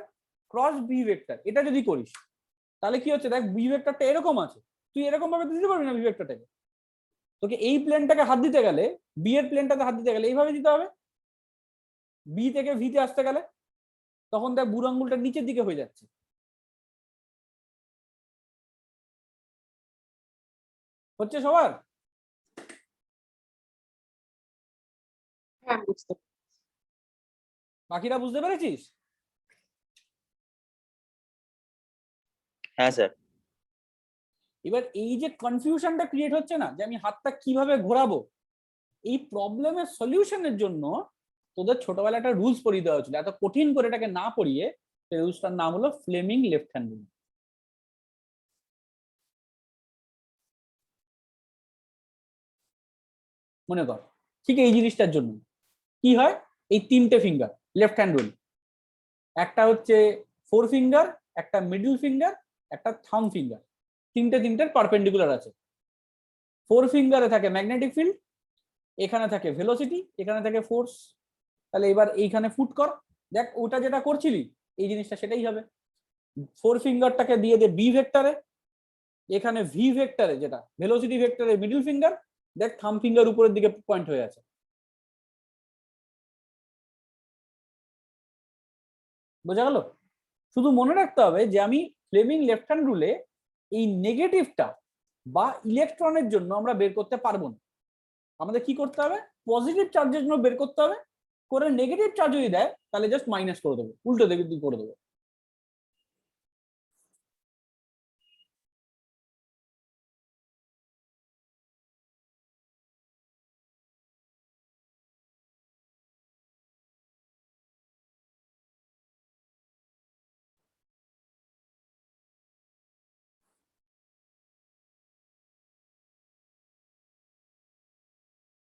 cross v vector, এটা যদি করিস তাহলে কি হচ্ছে, দেখ বি ভেক্টরটা এরকম আছে, তুই এরকম ভাবে দিতে পারবি না বি ভেক্টরটাকে। তোকে এই প্লেনটাকে হাত দিতে গেলে, বি এর প্লেনটাতে হাত দিতে গেলে এইভাবে দিতে হবে, বি থেকে ভিতে আসতে গেলে তখন দেখ বুড়ো আঙ্গুলটা নিচের দিকে হয়ে যাচ্ছে। হচ্ছে সবার? হ্যাঁ বুঝতে বাকিরা বুঝতে পেরেছিস? হ্যাঁ স্যার। এবার এই যে কনফিউশনটা ক্রিয়েট হচ্ছে না, যে আমি হাতটা কিভাবে ঘোরাবো, এই প্রবলেমের সলিউশনের জন্য তোদের ছোটবেলায় একটা রুলস পড়িয়ে দেওয়া হয়েছিল, এত কঠিন করে এটাকে না পড়িয়ে। সেই রুলসটার নাম হলো ফ্লেমিং লেফট হ্যান্ড রুল। মনে কর ঠিক এই জিনিসটার জন্য কি হয়, এই তিনটে ফিঙ্গার লেফট হ্যান্ড রুল, একটা হচ্ছে ফোর ফিঙ্গার, একটা মিডল ফিঙ্গার, একটা থাম ফিঙ্গার, তিনটের পারপেন্ডিকুলার আছে। ফোর ফিঙ্গারে থাকে ম্যাগনেটিক ফিল্ড, এখানে থাকে ভেলোসিটি, এখানে থাকে ফোর্স। তাহলে এবার এইখানে ফুট কর, দেখ ওটা যেটা করছিলি এই জিনিসটা সেটাই হবে। ফোর ফিঙ্গারটাকে দিয়ে দে বি ভেক্টরে, এখানে ভি ভেক্টরে যেটা ভেলোসিটি ভেক্টরে মিডল ফিঙ্গার, দেখ থাম ফিঙ্গার উপরের দিকে পয়েন্ট হয়ে আছে। বোঝা গেল? শুধু মনে রাখতে হবে যে আমি ফ্লেমিং লেফট হ্যান্ড রুলে এই নেগেটিভটা বা ইলেকট্রনের জন্য আমরা বের করতে পারবো না। আমাদের কি করতে হবে, পজিটিভ চার্জের জন্য বের করতে হবে, করে নেগেটিভ চার্জ যদি দেয় তাহলে জাস্ট মাইনাস করে দেবো, উল্টো দিকে করে দেবো।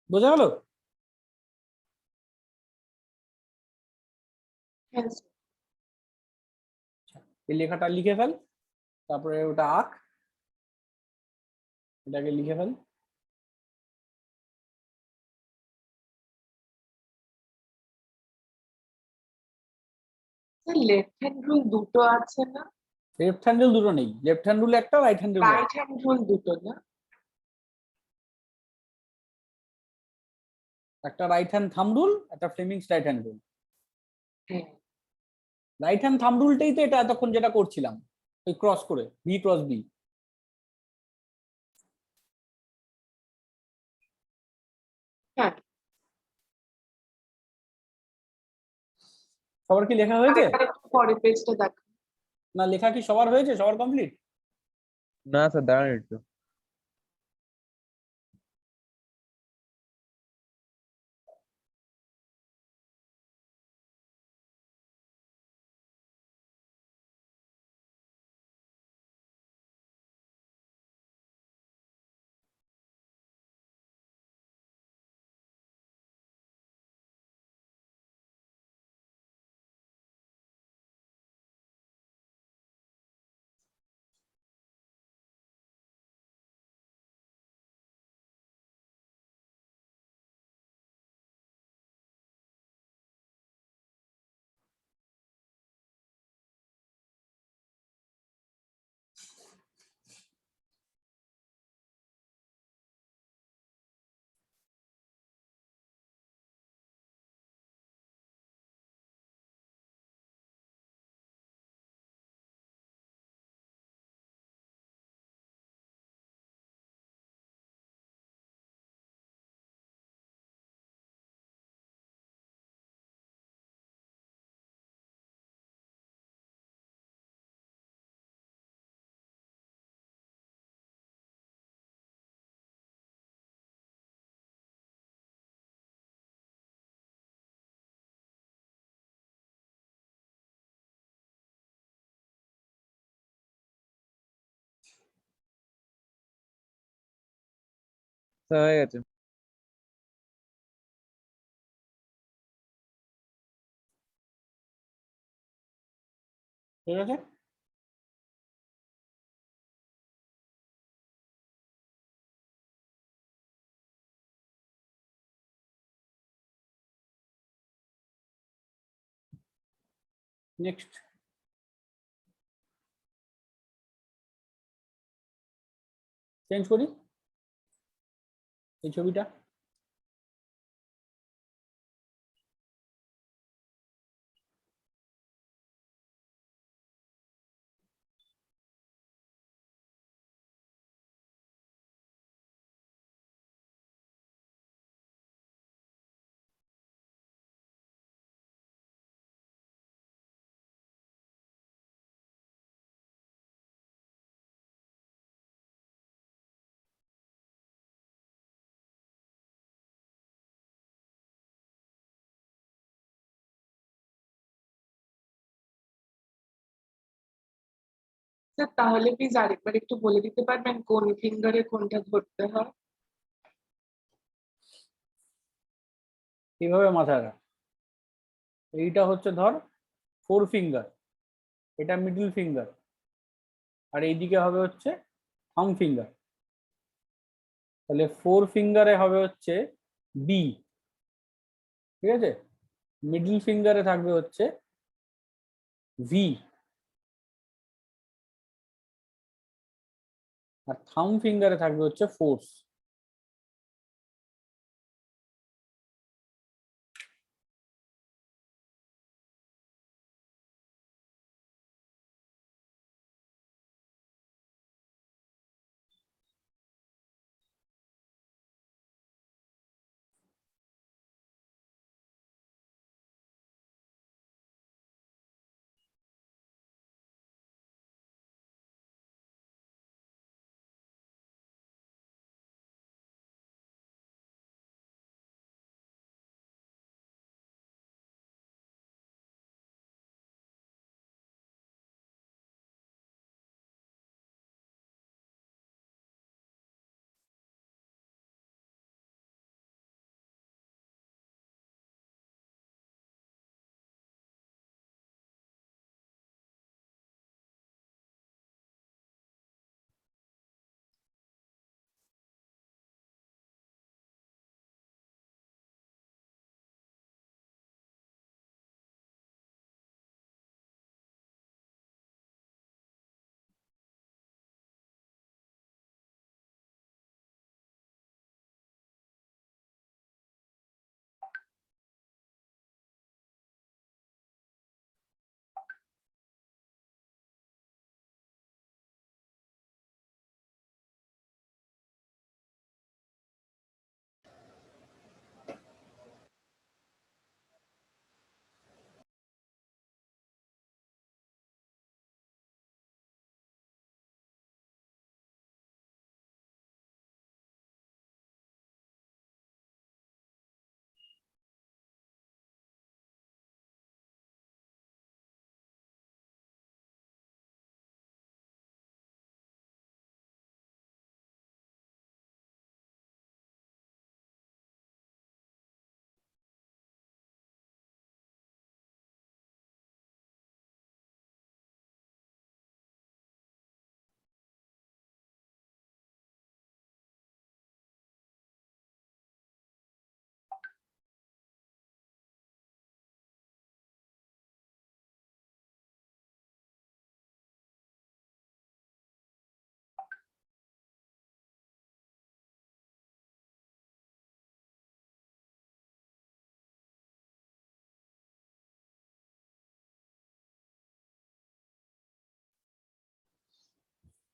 বোঝা গেল? হ্যাঁ এই লেখাটা লিখে ফেল, তারপরে ওটা আঁক, এটাকে লিখে fail. Sir, left hand rule দুটো আছে না? লেফট হ্যান্ডেল দুটো নেই, লেফট হ্যান্ড রুল একটা, right hand rule right hand rule দুটো না? একটা রাইট হ্যান্ড থাম্ব রুল, একটা ফ্লেমিংস রাইট হ্যান্ড রুল। হ্যাঁ রাইট হ্যান্ড থাম্ব রুলটাই তো এটা এতক্ষণ যেটা করছিলাম, ওই ক্রস করে বি ক্রস বি। হ্যাঁ। সবার কি লেখা হয়েছে? আরেকবার একটু পরের পেজটা দেখ। না লেখা কি সবার হয়েছে, সবার কমপ্লিট? না স্যার দাঁড়ান একটু। স্যার হয়ে গেছে। ঠিক আছে। নেক্সট, চেঞ্জ করি এই ছবিটা। স্যার তাহলে প্লিজ আরেকবার একটু বলে দিতে পারবেন কোন ফিঙ্গারে কোনটা ধরতে হয়? এইভাবে মাথায় রাখ, এইটা হচ্ছে ধর ফোর ফিঙ্গার, এটা মিডল ফিঙ্গার, আর এইদিকে হবে হচ্ছে থাম ফিঙ্গার। তাহলে ফোর ফিঙ্গারে হবে হচ্ছে বি, ঠিক আছে? মিডল ফিঙ্গারে থাকবে হচ্ছে ভি, আর থাম ফিঙ্গারে থাকবে হচ্ছে ফোর্স।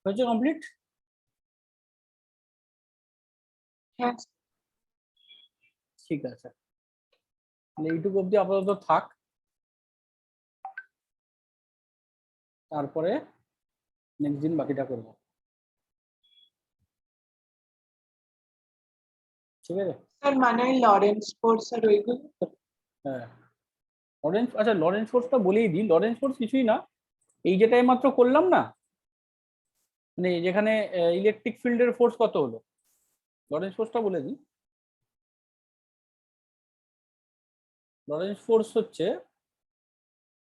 হয়েছে কমপ্লিট? হ্যাঁ ঠিক আছে, তাহলে এইটুকু অব্দি আপাতত থাক, তারপরে নেক্সট দিন বাকিটা করব, ঠিক আছে? স্যার মানে লরেন্স ফোর্স আর ওইগুলো তো? হ্যাঁ, লরেন্স, আচ্ছা লরেন্স ফোর্সটা বলেই দিই। লরেন্স ফোর্স কিছুই না, এই যেটাই মাত্র করলাম না, মানে যেখানে ইলেকট্রিক ফিল্ডের ফোর্স কত হলো, লরেন্স ফোর্সটা বলে দিই। লরেন্স ফোর্স হচ্ছে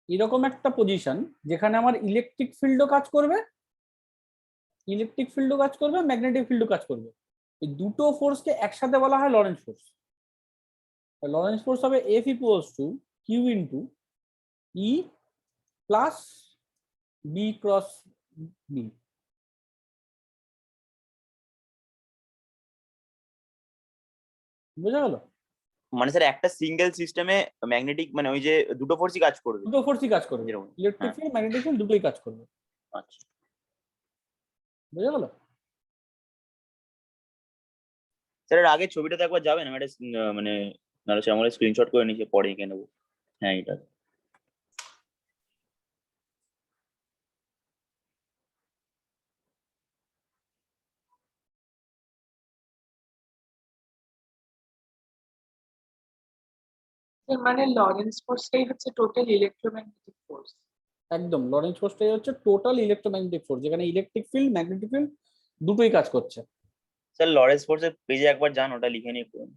এরকম একটা পজিশন যেখানে আমার ইলেকট্রিক ফিল্ডও কাজ করবে, ম্যাগনেটিক ফিল্ডও কাজ করবে। এই দুটো ফোর্সকে একসাথে বলা হয় লরেন্স ফোর্স। লরেন্স ফোর্স হবে F equals to q into E plus B cross B. বোঝা গেল? মানে স্যার একটা সিঙ্গেল সিস্টেমে ম্যাগনেটিক মানে ওই যে দুটো ফোর্সই কাজ করবে। দুটো ফোর্সই কাজ করবে, যেরকম। ইলেকট্রিক হ্যাঁ। ফিল্ড ম্যাগনেটিক ফিল্ড দুটোই কাজ করবে। আচ্ছা বোঝা গেল? স্যার এর আগে ছবিটাতে একবার যাবেন, আমি একটা মানে নাহলে সে আমার স্ক্রিনশট করে নিচে পরে এঁকে নেবো। হ্যাঁ এটা এর মানে লরেন্স ফোর্সটাই হচ্ছে টোটাল ইলেকট্রোম্যাগনেটিক ফোর্স। একদম, লরেন্স ফোর্সটাই হচ্ছে টোটাল ইলেকট্রোম্যাগনেটিক ফোর্স, যেখানে ইলেকট্রিক ফিল্ড ম্যাগনেটিক ফিল্ড দুটোই কাজ করছে। স্যার লরেন্স ফোর্সের পেজে একবার যান, ওটা লিখে নিয়ে করুন।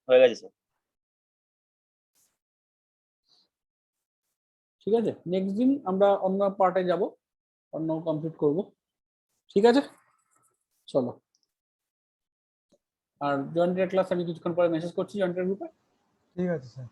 হয়ে গেছে স্যার। ঠিক আছে, নেক্সট দিন আমরা অন্য পার্টে যাব, অন্য কমপ্লিট করব। ঠিক আছে, চলো। আর জয়েন্টের ক্লাস আমি কিছুক্ষণ পরে মেসেজ করছি জয়েন্টের গ্রুপে। ঠিক আছে স্যার।